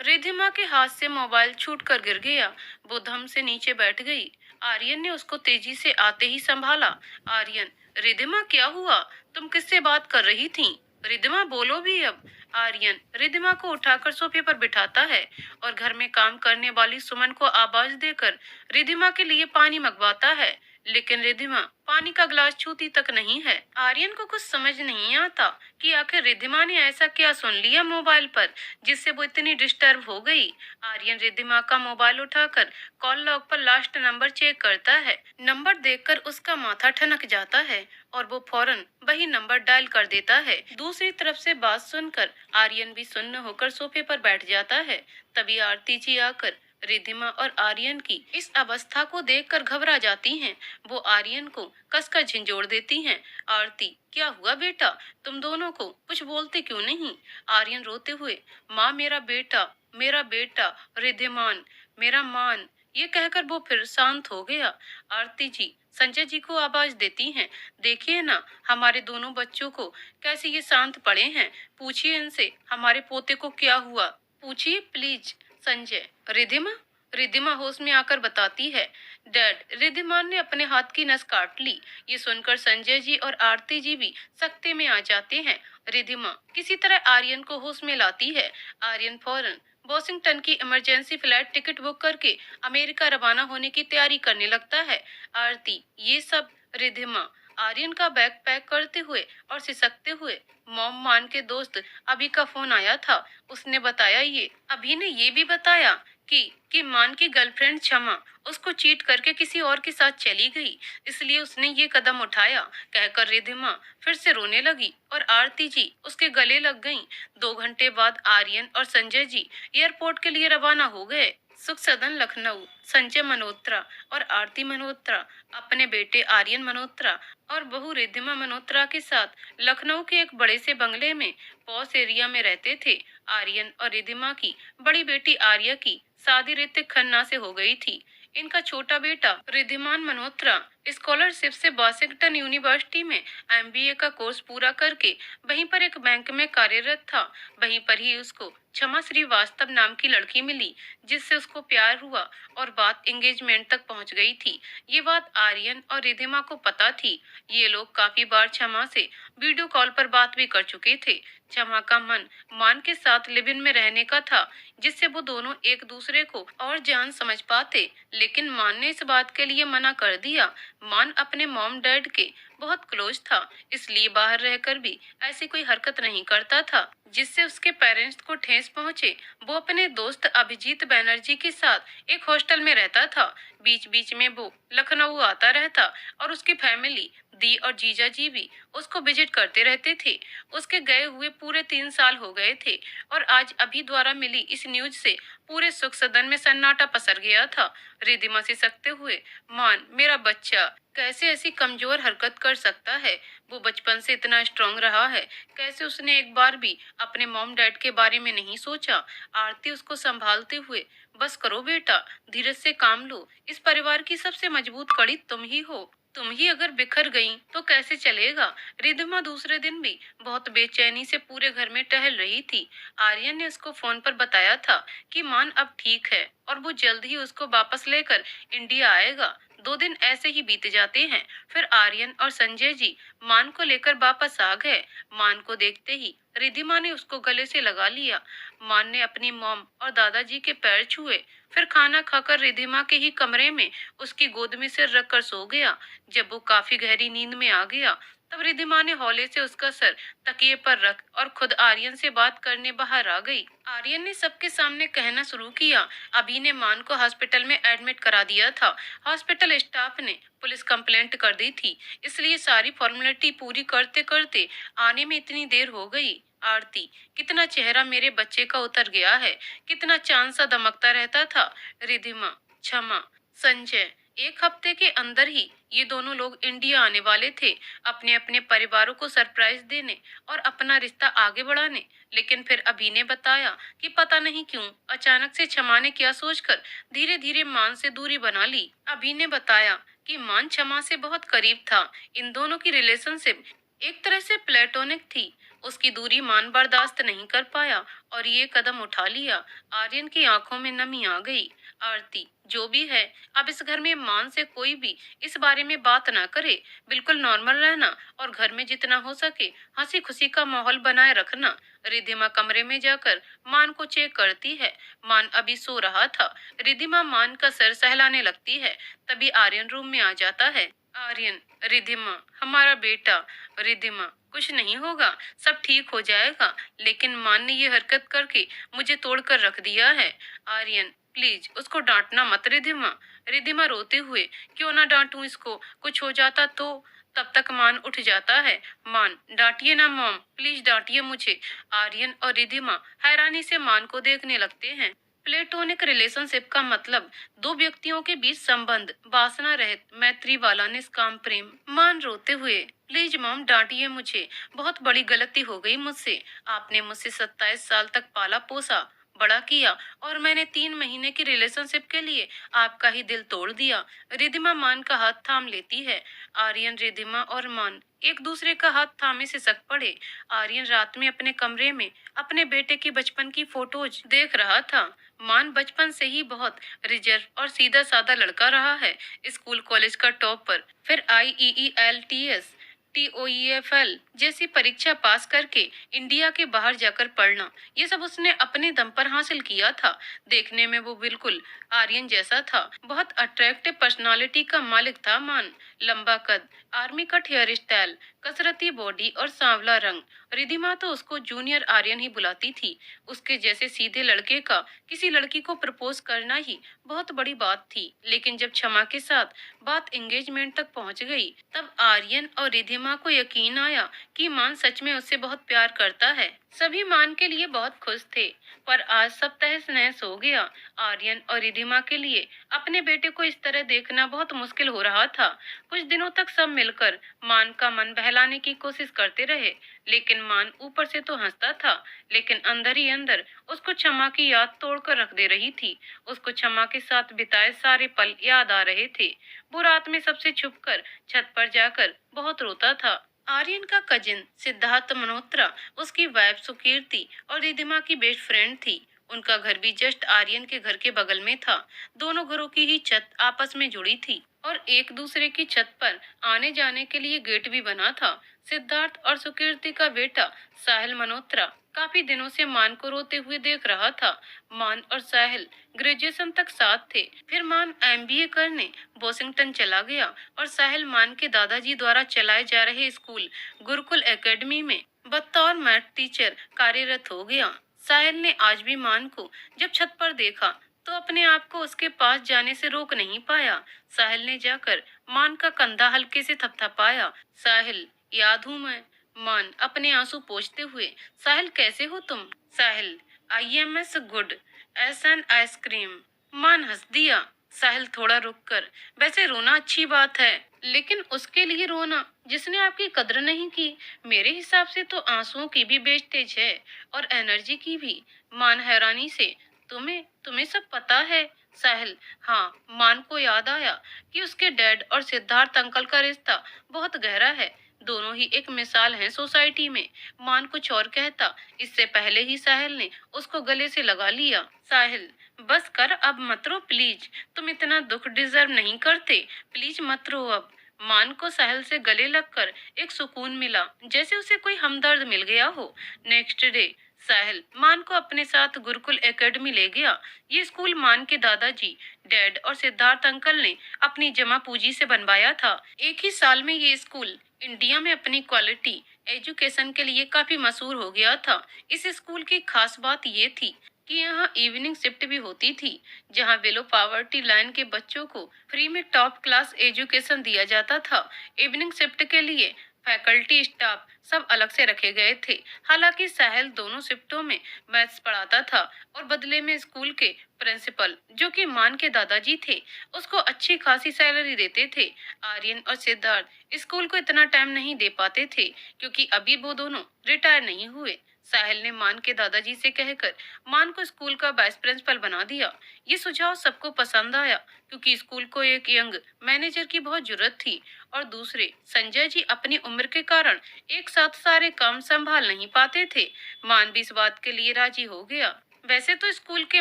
रिधिमा के हाथ से मोबाइल छूटकर गिर गया। वो धम से नीचे बैठ गई। आर्यन ने उसको तेजी से आते ही संभाला। आर्यन, रिधिमा क्या हुआ? तुम किससे बात कर रही थी? रिधिमा बोलो भी अब। आर्यन रिधिमा को उठाकर सोफे पर बिठाता है और घर में काम करने वाली सुमन को आवाज देकर रिधिमा के लिए पानी मंगवाता है। लेकिन रिधिमा पानी का गिलास छूती तक नहीं है। आर्यन को कुछ समझ नहीं आता कि आखिर रिधिमा ने ऐसा क्या सुन लिया मोबाइल पर जिससे वो इतनी डिस्टर्ब हो गई। आर्यन रिद्धिमा का मोबाइल उठाकर कॉल लॉग पर लास्ट नंबर चेक करता है। नंबर देखकर उसका माथा ठनक जाता है और वो फौरन वही नंबर डायल कर देता है। दूसरी तरफ से बात सुनकर आर्यन भी सुन्न होकर सोफे पर बैठ जाता है। तभी आरती जी आकर रिद्धिमा और आर्यन की इस अवस्था को देखकर घबरा जाती हैं। वो आर्यन को कसकर झिंझोड़ देती हैं। आरती, क्या हुआ बेटा? तुम दोनों को कुछ बोलते क्यों नहीं? आर्यन रोते हुए, माँ मेरा बेटा रिद्धिमान, मेरा मान, ये कहकर वो फिर शांत हो गया। आरती जी संजय जी को आवाज देती हैं, देखिए ना हमारे दोनों बच्चों को कैसे ये शांत पड़े हैं। पूछिए इनसे हमारे पोते को क्या हुआ, पूछिए प्लीज। संजय, रिद्धिमा? रिद्धिमा होश में आकर बताती है, डैड, रिद्धिमान ने अपने हाथ की नस काट ली। ये सुनकर संजय जी और आरती जी भी सकते में आ जाते हैं। रिद्धिमा किसी तरह आर्यन को होश में लाती है। आर्यन फौरन वॉशिंगटन की इमरजेंसी फ्लाइट टिकट बुक करके अमेरिका रवाना होने की तैयारी करने लगता है। आरती, ये सब? रिद्धिमा आर्यन का बैग पैक करते हुए और सिसकते हुए, मॉम, मान के दोस्त अभी का फोन आया था। उसने बताया, ये अभी ने ये भी बताया कि मान की गर्लफ्रेंड क्षमा उसको चीट करके किसी और के साथ चली गई, इसलिए उसने ये कदम उठाया। कहकर रिद्धिमा फिर से रोने लगी और आरती जी उसके गले लग गईं। 2 घंटे बाद आर्यन और संजय जी एयरपोर्ट के लिए रवाना हो गए। सुख सदन लखनऊ। संजय मल्होत्रा और आरती मल्होत्रा अपने बेटे आर्यन मल्होत्रा और बहू रिद्धिमा मल्होत्रा के साथ लखनऊ के एक बड़े से बंगले में पॉश एरिया में रहते थे। आर्यन और रिद्धिमा की बड़ी बेटी आर्या की शादी ऋतिक खन्ना से हो गई थी। इनका छोटा बेटा रिद्धिमान मल्होत्रा स्कॉलरशिप से वाशिंगटन यूनिवर्सिटी में एमबीए का कोर्स पूरा करके वहीं पर एक बैंक में कार्यरत था। वहीं पर ही उसको क्षमा श्रीवास्तव नाम की लड़की मिली जिससे उसको प्यार हुआ और बात एंगेजमेंट तक पहुंच गई थी। ये बात आर्यन और रिद्धिमा को पता थी। ये लोग काफी बार क्षमा से वीडियो कॉल पर बात भी कर चुके थे। क्षमा का मन मान के साथ लिव इन में रहने का था जिससे वो दोनों एक दूसरे को और जान समझ पाते, लेकिन मान ने इस बात के लिए मना कर दिया। मान अपने मॉम डैड के बहुत क्लोज था, इसलिए बाहर रहकर भी ऐसी कोई हरकत नहीं करता था जिससे उसके पेरेंट्स को ठेस पहुंचे। वो अपने दोस्त अभिजीत बैनर्जी के साथ एक हॉस्टल में रहता था। बीच बीच में वो लखनऊ आता रहता और उसकी फैमिली दी और जीजा जी भी उसको विजिट करते रहते थे। उसके गए हुए पूरे 3 साल हो गए थे और आज अभी द्वारा मिली इस न्यूज से पूरे सुख सदन में सन्नाटा पसर गया था। रिद्धिमा से सकते हुए, मान, मेरा बच्चा कैसे ऐसी कमजोर हरकत कर सकता है? वो बचपन से इतना स्ट्रांग रहा है, कैसे उसने एक बार भी अपने मॉम डैड के बारे में नहीं सोचा? आरती उसको संभालते हुए, बस करो बेटा, धीरज से काम लो, इस परिवार की सबसे मजबूत कड़ी तुम ही हो। तुम ही अगर बिखर गई तो कैसे चलेगा? रिद्धिमा दूसरे दिन भी बहुत बेचैनी से पूरे घर में टहल रही थी। आर्यन ने उसको फोन पर बताया था कि मान अब ठीक है और वो जल्द ही उसको वापस लेकर इंडिया आएगा। 2 दिन ऐसे ही बीत जाते हैं। फिर आर्यन और संजय जी मान को लेकर वापस आ गए। मान को देखते ही रिद्धिमा ने उसको गले से लगा लिया। मान ने अपनी मॉम और दादाजी के पैर छुए, फिर खाना खाकर रिद्धिमा के ही कमरे में उसकी गोद में सिर रखकर सो गया। जब वो काफी गहरी नींद में आ गया तब रिद्धिमा ने हौले से उसका सर तकिए पर रख और खुद आर्यन से बात करने बाहर आ गई। आर्यन ने सबके सामने कहना शुरू किया, अभी ने मान को हॉस्पिटल में एडमिट करा दिया था। हॉस्पिटल स्टाफ ने पुलिस कंप्लेंट कर दी थी, इसलिए सारी फॉर्मेलिटी पूरी करते करते आने में इतनी देर हो गई। आरती, कितना चेहरा मेरे बच्चे का उतर गया है, कितना चांद सा दमकता रहता था। रिद्धिमा, क्षमा, संजय, 1 हफ्ते के अंदर ही ये दोनों लोग इंडिया आने वाले थे, अपने अपने परिवारों को सरप्राइज देने और अपना रिश्ता आगे बढ़ाने। लेकिन फिर अभी ने बताया कि पता नहीं क्यों अचानक से क्षमा ने क्या सोचकर धीरे धीरे मान से दूरी बना ली। अभी ने बताया कि मान क्षमा से बहुत करीब था। इन दोनों की रिलेशनशिप एक तरह से प्लेटोनिक थी। उसकी दूरी मान बर्दाश्त नहीं कर पाया और ये कदम उठा लिया। आर्यन की आंखों में नमी आ गई। आरती, जो भी है, अब इस घर में मान से कोई भी इस बारे में बात ना करे। बिल्कुल नॉर्मल रहना और घर में जितना हो सके हंसी खुशी का माहौल बनाए रखना। रिधिमा कमरे में जाकर मान को चेक करती है। मान अभी सो रहा था। रिधिमा मान का सर सहलाने लगती है। तभी आर्यन रूम में आ जाता है। आर्यन, रिधिमा, हमारा बेटा। रिधिमा, कुछ नहीं होगा, सब ठीक हो जाएगा, लेकिन मान ने ये हरकत करके मुझे तोड़कर रख दिया है। आर्यन, प्लीज उसको डांटना मत। रिधिमा, रिधिमा रोते हुए, क्यों ना डांटूं इसको, कुछ हो जाता तो। तब तक मान उठ जाता है। मान, डांटिए ना मॉम, प्लीज डांटिए मुझे। आर्यन और रिधिमा हैरानी से मान को देखने लगते हैं। प्लेटोनिक रिलेशनशिप का मतलब दो व्यक्तियों के बीच संबंध, वासना रहित मैत्री वाला निष्काम प्रेम। मान रोते हुए, प्लीज मॉम डांटिए मुझे, बहुत बड़ी गलती हो गई मुझसे। आपने मुझसे 27 साल तक पाला पोसा, बड़ा किया, और मैंने 3 महीने की रिलेशनशिप के लिए आपका ही दिल तोड़ दिया। रिधिमा मान का हाथ थाम लेती है। आर्यन, रिधिमा और मान एक दूसरे का हाथ थामे से सक पड़े। आर्यन रात में अपने कमरे में अपने बेटे की बचपन की फोटोज देख रहा था। मान बचपन से ही बहुत रिजर्व और सीधा साधा लड़का रहा है। स्कूल कॉलेज का टॉपर, फिर IEELTS, TOEFL जैसी परीक्षा पास करके इंडिया के बाहर जाकर पढ़ना, ये सब उसने अपने दम पर हासिल किया था। देखने में वो बिल्कुल आर्यन जैसा था। बहुत अट्रैक्टिव पर्सनालिटी का मालिक था मान। लंबा कद, आर्मी कट हेयर स्टाइल, कसरती बॉडी और सांवला रंग। रिधिमा तो उसको जूनियर आर्यन ही बुलाती थी। उसके जैसे सीधे लड़के का किसी लड़की को प्रपोज करना ही बहुत बड़ी बात थी। लेकिन जब क्षमा के साथ बात एंगेजमेंट तक पहुंच गई, तब आर्यन और रिधिमा को यकीन आया कि मान सच में उससे बहुत प्यार करता है। सभी मान के लिए बहुत खुश थे, पर आज सब तहस नहस हो गया। आर्यन और रिधिमा के लिए अपने बेटे को इस तरह देखना बहुत मुश्किल हो रहा था। कुछ दिनों तक सब मिलकर मान का मन बहलाने की कोशिश करते रहे, लेकिन मान ऊपर से तो हंसता था, लेकिन अंदर ही अंदर उसको क्षमा की याद तोड़कर रख दे रही थी। उसको क्षमा के साथ बिताए सारे पल याद आ रहे थे। वो रात में सबसे छुपकर छत पर जाकर बहुत रोता था। आर्यन का कजिन सिद्धार्थ मल्होत्रा उसकी वाइफ सुकीर्ति और रिधिमा की बेस्ट फ्रेंड थी। उनका घर भी जस्ट आर्यन के घर के बगल में था। दोनों घरों की ही छत आपस में जुड़ी थी और एक दूसरे की छत पर आने जाने के लिए गेट भी बना था। सिद्धार्थ और सुकीर्ति का बेटा साहिल मल्होत्रा काफी दिनों से मान को रोते हुए देख रहा था। मान और साहिल ग्रेजुएशन तक साथ थे। फिर मान MBA करने वॉशिंगटन चला गया और साहिल मान के दादाजी द्वारा चलाए जा रहे स्कूल गुरुकुल एकेडमी में बतौर मैथ टीचर कार्यरत हो गया। साहिल ने आज भी मान को जब छत पर देखा तो अपने आप को उसके पास जाने से रोक नहीं पाया। साहिल ने जाकर मान का कंधा हल्के से थपथपाया। साहिल, याद हूँ मैं। मान अपने आंसू पोंछते हुए, साहिल कैसे हो तुम? साहिल, IMS good S an ice cream. मान हंस दिया। साहिल थोड़ा रुककर, वैसे रोना अच्छी बात है, लेकिन उसके लिए रोना जिसने आपकी कद्र नहीं की। मेरे हिसाब से तो आंसुओं की भी वेस्टेज है और एनर्जी की भी। मान हैरानी से, तुम्हें तुम्हें सब पता है? साहिल, हाँ। मान को याद आया कि उसके डैड और सिद्धार्थ अंकल का रिश्ता बहुत गहरा है। दोनों ही एक मिसाल हैं सोसाइटी में। मान कुछ और कहता, इससे पहले ही साहिल ने उसको गले से लगा लिया। साहिल, बस कर, अब मत रो प्लीज, तुम इतना दुख डिजर्व नहीं करते, प्लीज मत रो अब। मान को साहिल से गले लगकर एक सुकून मिला, जैसे उसे कोई हमदर्द मिल गया हो। नेक्स्ट डे साहिल मान को अपने साथ गुरुकुल एकेडमी ले गया। ये स्कूल मान के दादाजी, डैड और सिद्धार्थ अंकल ने अपनी जमा पूंजी से बनवाया था। एक ही साल में ये स्कूल इंडिया में अपनी क्वालिटी एजुकेशन के लिए काफी मशहूर हो गया था। इस स्कूल की खास बात ये थी कि यहाँ इवनिंग शिफ्ट भी होती थी, जहाँ बिलो पॉवर्टी लाइन के बच्चों को फ्री में टॉप क्लास एजुकेशन दिया जाता था। इवनिंग शिफ्ट के लिए फैकल्टी स्टाफ सब अलग से रखे गए थे। हालांकि साहिल दोनों शिफ्टों में मैथ्स पढ़ाता था और बदले में स्कूल के प्रिंसिपल, जो कि मान के दादाजी थे, उसको अच्छी खासी सैलरी देते थे। आर्यन और सिद्धार्थ स्कूल को इतना टाइम नहीं दे पाते थे क्योंकि अभी वो दोनों रिटायर नहीं हुए। साहिल ने मान के दादाजी से कहकर मान को स्कूल का वाइस प्रिंसिपल बना दिया। ये सुझाव सबको पसंद आया क्योंकि स्कूल को एक यंग मैनेजर की बहुत जरूरत थी। और दूसरे, संजय जी अपनी उम्र के कारण एक साथ सारे काम संभाल नहीं पाते थे। मान भी इस बात के लिए राजी हो गया। वैसे तो स्कूल के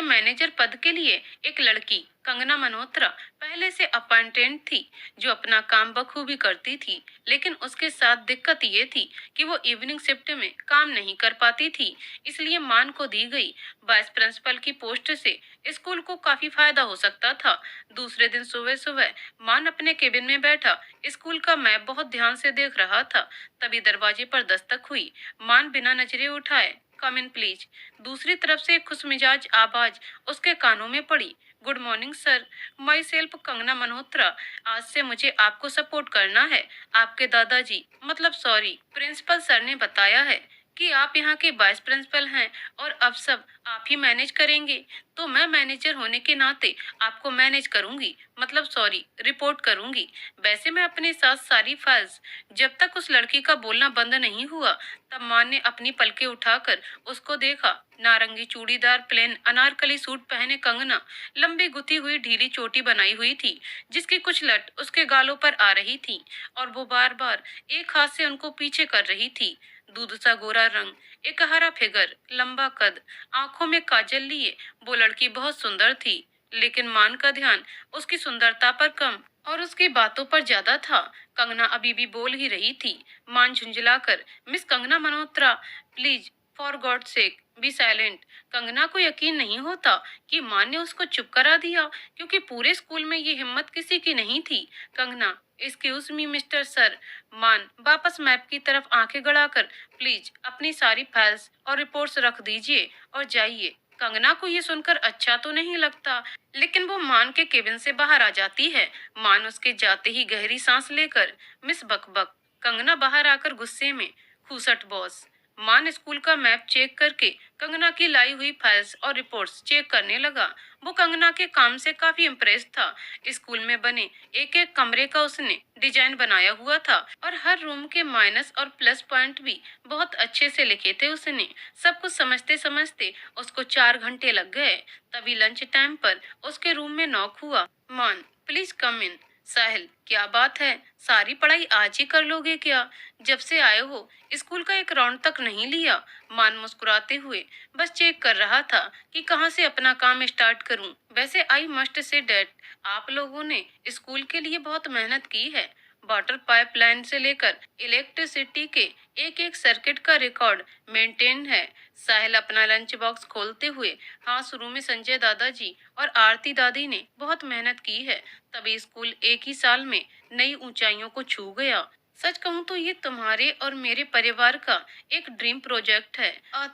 मैनेजर पद के लिए एक लड़की, कंगना मल्होत्रा, पहले से अपॉइंटेड थी, जो अपना काम बखूबी करती थी। लेकिन उसके साथ दिक्कत ये थी कि वो इवनिंग शिफ्ट में काम नहीं कर पाती थी। इसलिए मान को दी गई वाइस प्रिंसिपल की पोस्ट से स्कूल को काफी फायदा हो सकता था। दूसरे दिन सुबह सुबह मान अपने केबिन में बैठा स्कूल का मैप बहुत ध्यान से देख रहा था। तभी दरवाजे पर दस्तक हुई। मान बिना नजरें उठाए कम इन प्लीज। दूसरी तरफ से एक खुशमिजाज आवाज उसके कानों में पड़ी। Good morning sir, my self Kangana Malhotra. आज से मुझे आपको सपोर्ट करना है। आपके दादाजी, मतलब सॉरी, प्रिंसिपल सर ने बताया है कि आप यहाँ के वाइस प्रिंसिपल हैं और अब सब आप ही मैनेज करेंगे। तो मैं मैनेजर होने के नाते आपको मैनेज करूंगी, मतलब सॉरी, रिपोर्ट करूंगी। वैसे मैं अपने साथ सारी फाइल्स। जब तक उस लड़की का बोलना बंद नहीं हुआ, तब माँ ने अपनी पलकें उठाकर उसको देखा। नारंगी चूड़ीदार प्लेन अनारकली सूट पहने कंगना लंबी गुथी हुई ढीली चोटी बनाई हुई थी, जिसकी कुछ लट उसके गालों पर आ रही थी और वो बार बार एक हाथ से उनको पीछे कर रही थी। दूध सा गोरा रंग, एक हरा फिगर, लंबा कद, आंखों में काजल लिए वो लड़की बहुत सुंदर थी। लेकिन मान का ध्यान उसकी सुंदरता पर कम और उसकी बातों पर ज्यादा था। कंगना अभी भी बोल ही रही थी। मान झुंझलाकर, miss Kangana Malhotra, please, for god sake be silent. Kangana को यकीन नहीं होता कि मान ने उसको चुप करा दिया, क्योंकि पूरे स्कूल में ये हिम्मत किसी की नहीं थी। Kangana, excuse me mister sir. मान वापस मैप की तरफ आंखें गड़ाकर, प्लीज अपनी सारी फाइल्स और रिपोर्ट्स रख दीजिए और जाइए। कंगना को ये सुनकर अच्छा तो नहीं लगता, लेकिन वो मान के केबिन से बाहर आ जाती है। मान उसके जाते ही गहरी सांस लेकर, मिस बकबक। कंगना बाहर आकर गुस्से में, खूसट बॉस। मान स्कूल का मैप चेक करके कंगना की लाई हुई फाइल्स और रिपोर्ट्स चेक करने लगा। वो कंगना के काम से काफी इम्प्रेस था। स्कूल में बने एक एक कमरे का उसने डिजाइन बनाया हुआ था और हर रूम के माइनस और प्लस पॉइंट भी बहुत अच्छे से लिखे थे उसने। सब कुछ समझते समझते उसको 4 घंटे लग गए। तभी लंच टाइम पर उसके रूम में नॉक हुआ। मान, प्लीज कम इन। साहिल, क्या बात है, सारी पढ़ाई आज ही कर लोगे क्या? जब से आए हो स्कूल का एक राउंड तक नहीं लिया। मान मुस्कुराते हुए बस चेक कर रहा था कि कहाँ से अपना काम स्टार्ट करूं। वैसे आई मस्ट से डैट, आप लोगों ने स्कूल के लिए बहुत मेहनत की है। वाटर पाइपलाइन से लेकर इलेक्ट्रिसिटी के एक एक सर्किट का रिकॉर्ड मेंटेन है। साहिल अपना लंच बॉक्स खोलते हुए, हाँ, शुरू में संजय दादाजी और आरती दादी ने बहुत मेहनत की है, तभी स्कूल एक ही साल में नई ऊंचाइयों को छू गया। सच कहूँ तो ये तुम्हारे और मेरे परिवार का एक ड्रीम प्रोजेक्ट है।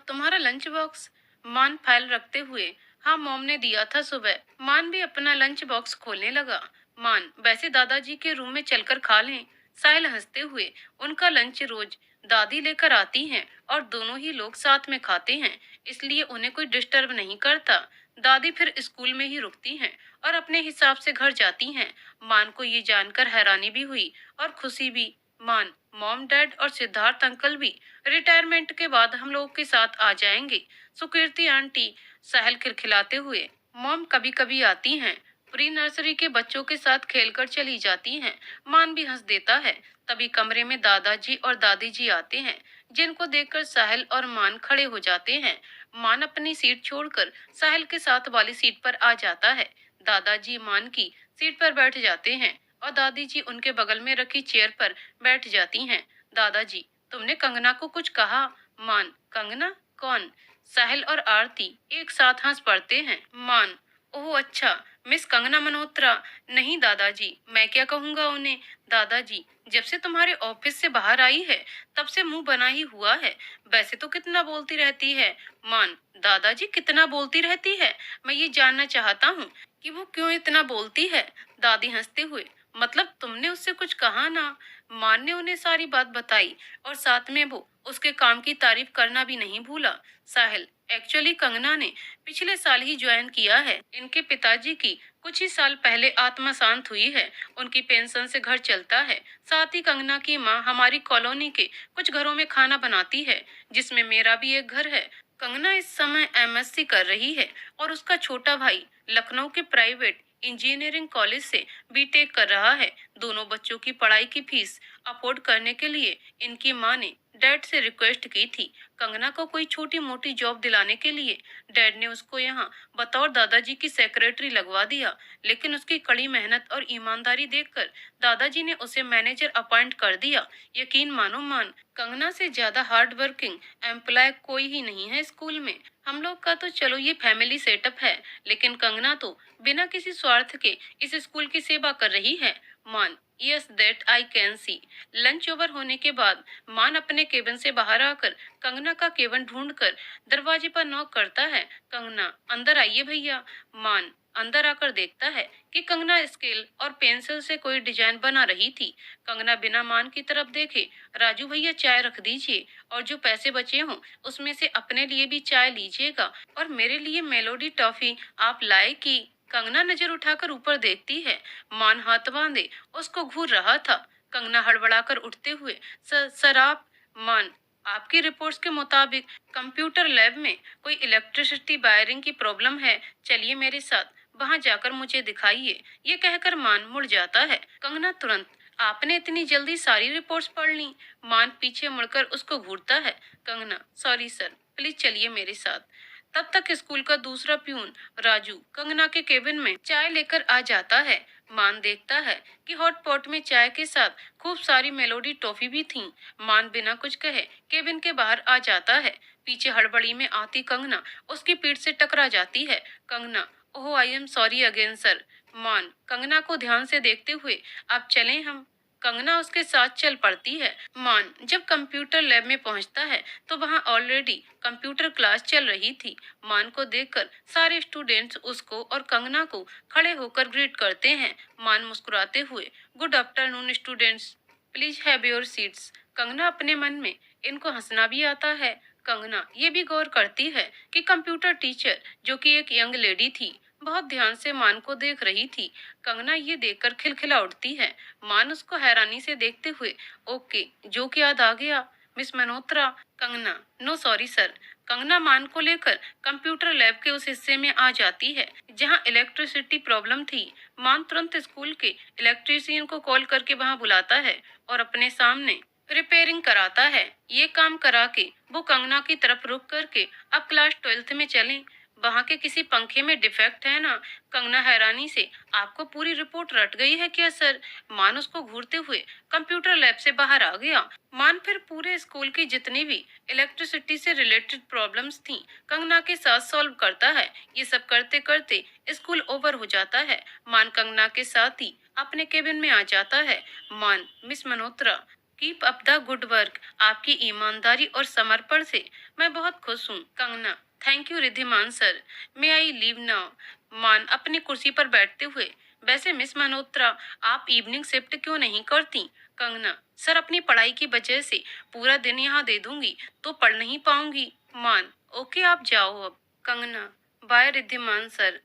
तुम्हारा लंच बॉक्स? मान फाइल रखते हुए, हाँ, मॉम ने दिया था सुबह। मान भी अपना लंच बॉक्स खोलने लगा। मान, वैसे दादाजी के रूम में चलकर खा लें। साहिल हंसते हुए, उनका लंच रोज दादी लेकर आती हैं और दोनों ही लोग साथ में खाते हैं, इसलिए उन्हें कोई डिस्टर्ब नहीं करता। दादी फिर स्कूल में ही रुकती हैं और अपने हिसाब से घर जाती हैं। मान को ये जानकर हैरानी भी हुई और खुशी भी। मान, मॉम डैड और सिद्धार्थ अंकल भी रिटायरमेंट के बाद हम लोग के साथ आ जाएंगे। सुकीर्ति आंटी, साहिल खिलखिलाते हुए, मॉम कभी कभी आती हैं, प्री नर्सरी के बच्चों के साथ खेलकर चली जाती हैं। मान भी हंस देता है। तभी कमरे में दादाजी और दादी जी आते हैं, जिनको देखकर साहिल और मान खड़े हो जाते हैं। मान अपनी सीट छोड़कर साहिल के साथ वाली सीट पर आ जाता है। दादाजी मान की सीट पर बैठ जाते हैं और दादी जी उनके बगल में रखी चेयर पर बैठ जाती हैं। दादाजी, तुमने कंगना को कुछ कहा? मान, कंगना कौन? साहिल और आरती एक साथ हंस पड़ते हैं। मान, ओह अच्छा, मिस कंगना मल्होत्रा। नहीं दादाजी, मैं क्या कहूँगा उन्हें। दादाजी, जब से तुम्हारे ऑफिस से बाहर आई है, तब से मुंह बना ही हुआ है। वैसे तो कितना बोलती रहती है। मान, दादाजी कितना बोलती रहती है? मैं ये जानना चाहता हूँ कि वो क्यों इतना बोलती है। दादी हंसते हुए, मतलब तुमने उससे कुछ कहा ना? मान ने उन्हें सारी बात बताई और साथ में वो उसके काम की तारीफ करना भी नहीं भूला। साहिल, एक्चुअली कंगना ने पिछले साल ही ज्वाइन किया है। इनके पिताजी की कुछ ही साल पहले आत्मा शांत हुई है। उनकी पेंशन से घर चलता है। साथ ही कंगना की माँ हमारी कॉलोनी के कुछ घरों में खाना बनाती है, जिसमें मेरा भी एक घर है। कंगना इस समय एमएससी कर रही है और उसका छोटा भाई लखनऊ के प्राइवेट इंजीनियरिंग कॉलेज से बीटेक कर रहा है। दोनों बच्चों की पढ़ाई की फीस अफोर्ड करने के लिए इनकी माँ ने डैड से रिक्वेस्ट की थी, कंगना को कोई छोटी मोटी जॉब दिलाने के लिए। डैड ने उसको यहाँ बतौर दादाजी की सेक्रेटरी लगवा दिया, लेकिन उसकी कड़ी मेहनत और ईमानदारी देखकर दादाजी ने उसे मैनेजर अपॉइंट कर दिया। यकीन मानो मान, कंगना से ज्यादा हार्ड वर्किंग एम्प्लॉय कोई ही नहीं है स्कूल में। हम लोग का तो चलो ये फैमिली सेटअप है, लेकिन कंगना तो बिना किसी स्वार्थ के इस स्कूल की सेवा कर रही है। मान, yes that I can see. Lunch over होने के बाद मान अपने केबिन से बाहर आकर कंगना का केबिन ढूंढकर दरवाजे पर नॉक करता है। कंगना, अंदर आइए भैया। मान अंदर आकर देखता है कि कंगना स्केल और पेंसिल से कोई डिजाइन बना रही थी। कंगना बिना मान की तरफ देखे, राजू भैया चाय रख दीजिए, और जो पैसे बचे हों उसमें से अपने लिए भी चाय लीजिएगा, और मेरे लिए मेलोडी टॉफी आप लाए की। कंगना नजर उठाकर ऊपर देखती है। मान हाथ बांधे उसको घूर रहा था। कंगना हड़बड़ाकर उठते हुए, सर आप। मान, आपकी रिपोर्ट्स के मुताबिक कंप्यूटर लैब में कोई इलेक्ट्रिसिटी वायरिंग की प्रॉब्लम है। चलिए मेरे साथ, वहां जाकर मुझे दिखाइए। ये कहकर मान मुड़ जाता है। कंगना तुरंत, आपने इतनी जल्दी सारी रिपोर्ट्स पढ़ ली? मान पीछे मुड़कर उसको घूरता है। कंगना, सॉरी सर, प्लीज चलिए मेरे साथ। तब तक स्कूल का दूसरा प्यून राजू कंगना के केबिन में चाय लेकर आ जाता है। मान देखता है कि हॉट पॉट में चाय के साथ खूब सारी मेलोडी टॉफी भी थी। मान बिना कुछ कहे केबिन के बाहर आ जाता है। पीछे हड़बड़ी में आती कंगना उसकी पीठ से टकरा जाती है। Kangana, oh I am sorry again sir. Maan Kangana को ध्यान से देखते हुए, आप चलें हम। कंगना उसके साथ चल पड़ती है। मान जब कंप्यूटर लैब में पहुंचता है तो वहां ऑलरेडी कंप्यूटर क्लास चल रही थी। मान को देखकर सारे स्टूडेंट्स उसको और कंगना को खड़े होकर ग्रीट करते हैं। मान मुस्कुराते हुए, good afternoon students, please have your seats. Kangana अपने मन में, इनको हंसना भी आता है। कंगना ये भी गौर करती है कि कंप्यूटर टीचर, जो कि एक यंग लेडी थी, बहुत ध्यान से मान को देख रही थी। कंगना ये देखकर खिलखिला उठती है। मान उसको हैरानी से देखते हुए, ओके, जो कि याद आ गया, Miss Malhotra. Kangana, no sorry sir. Kangana Maan को लेकर कंप्यूटर लैब के उस हिस्से में आ जाती है जहां इलेक्ट्रिसिटी प्रॉब्लम थी। मान तुरंत स्कूल के इलेक्ट्रीशियन को कॉल करके वहां बुलाता है और अपने सामने रिपेयरिंग कराता है। ये काम करा के वो कंगना की तरफ रुक करके, अब क्लास 12th में चलें, वहां के किसी पंखे में डिफेक्ट है ना। कंगना हैरानी से, आपको पूरी रिपोर्ट रट गई है क्या सर? मान उसको घूरते हुए कंप्यूटर लैब से बाहर आ गया। मान फिर पूरे स्कूल की जितनी भी इलेक्ट्रिसिटी से रिलेटेड प्रॉब्लम्स थी कंगना के साथ सॉल्व करता है। ये सब करते करते स्कूल ओवर हो जाता है। मान कंगना के साथ ही अपने केबिन में आ जाता है। Maan, Miss Malhotra, keep up the good work. आपकी ईमानदारी और समर्पण से मैं बहुत खुश हूँ। Kangana, thank you Riddhiman sir, may I leave now. Maan अपनी कुर्सी पर बैठते हुए, वैसे मिस मल्होत्रा, आप इवनिंग शिफ्ट क्यों नहीं करती? कंगना, सर अपनी पढ़ाई की वजह से पूरा दिन यहाँ दे दूंगी तो पढ़ नहीं पाऊंगी। मान, ओके आप जाओ अब। Kangana, bye Riddhiman sir.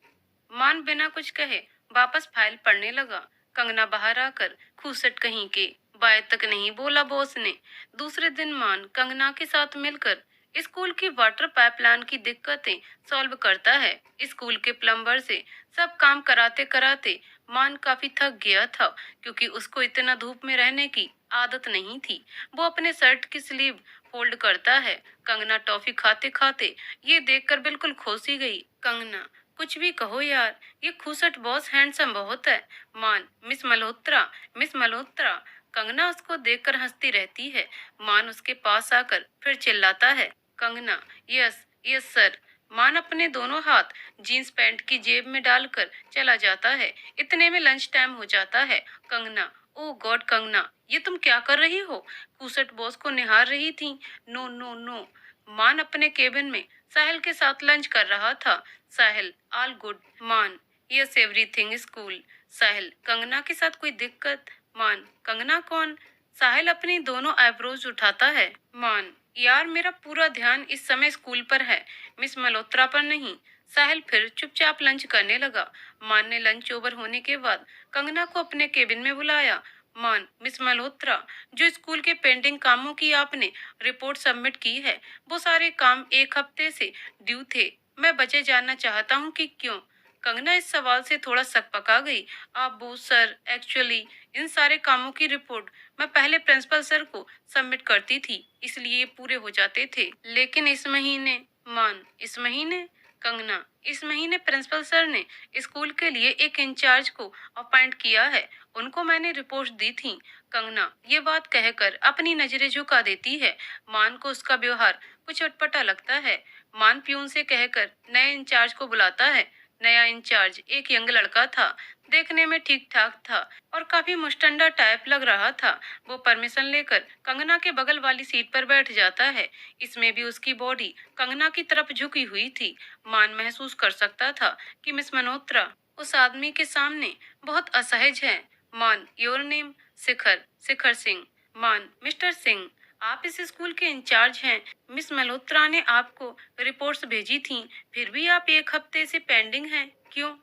मान बिना कुछ कहे वापस फाइल पढ़ने लगा। कंगना बाहर आकर, खूसट कहीं के, बाय तक नहीं बोला बॉस ने। दूसरे दिन मान कंगना के साथ मिलकर स्कूल की वाटर पाइपलाइन की दिक्कतें सॉल्व करता है। स्कूल के प्लम्बर से सब काम कराते कराते मान काफी थक गया था, क्योंकि उसको इतना धूप में रहने की आदत नहीं थी। वो अपने शर्ट की स्लीव फोल्ड करता है। कंगना टॉफी खाते खाते ये देखकर बिल्कुल खोस ही गई। कंगना, कुछ भी कहो यार, ये खूसट बॉस हैंडसम बहुत है। Maan, Miss Malhotra, miss Malhotra. कंगना उसको देखकर हंसती रहती है। मान उसके पास आकर फिर चिल्लाता है। Kangana, yes yes sir. मान अपने दोनों हाथ जींस पैंट की जेब में डालकर चला जाता है। इतने में लंच टाइम हो जाता है। कंगना, ओ गॉड कंगना, ये तुम क्या कर रही हो? खूसट बॉस को निहार रही थी। No no no. मान अपने केबिन में साहिल के साथ लंच कर रहा था। साहिल, ऑल गुड। मान, यस एवरीथिंग स्कूल। साहिल, कंगना के साथ कोई दिक्कत? मान, कंगना कौन? साहिल अपनी दोनों आईब्रोज उठाता है। मान, यार मेरा पूरा ध्यान इस समय स्कूल पर है, मिस मल्होत्रा पर नहीं। साहिल फिर चुपचाप लंच करने लगा। मान ने लंच ओवर होने के बाद कंगना को अपने केबिन में बुलाया। मान, मिस मल्होत्रा, जो स्कूल के पेंडिंग कामों की आपने रिपोर्ट सबमिट की है, वो सारे काम एक हफ्ते से ड्यू थे। मैं वजह जानना चाहता हूँ कि क्यों। कंगना इस सवाल से थोड़ा सकपका गई। आप वो सर, एक्चुअली इन सारे कामों की रिपोर्ट मैं पहले प्रिंसिपल सर को सबमिट करती थी, इसलिए ये पूरे हो जाते थे। लेकिन इस महीने, मान, इस महीने, कंगना, इस महीने प्रिंसिपल सर ने स्कूल के लिए एक इंचार्ज को अपॉइंट किया है। उनको मैंने रिपोर्ट दी थी। कंगना ये बात कहकर अपनी नजरें झुका देती है। मान को उसका व्यवहार कुछ अटपटा लगता है। मान प्यून से कहकर नए इंचार्ज को बुलाता है। नया इंचार्ज एक यंग लड़का था। देखने में ठीक ठाक था और काफी मुस्टंडा टाइप लग रहा था। वो परमिशन लेकर कंगना के बगल वाली सीट पर बैठ जाता है। इसमें भी उसकी बॉडी कंगना की तरफ झुकी हुई थी। मान महसूस कर सकता था कि मिस मल्होत्रा उस आदमी के सामने बहुत असहज है। मान, योर नेम? शिखर, शिखर सिंह। मान, मिस्टर सिंह, आप इस स्कूल के इंचार्ज हैं। मिस मल्होत्रा ने आपको रिपोर्ट्स भेजी थी, फिर भी आप एक हफ्ते से पेंडिंग हैं, क्यों?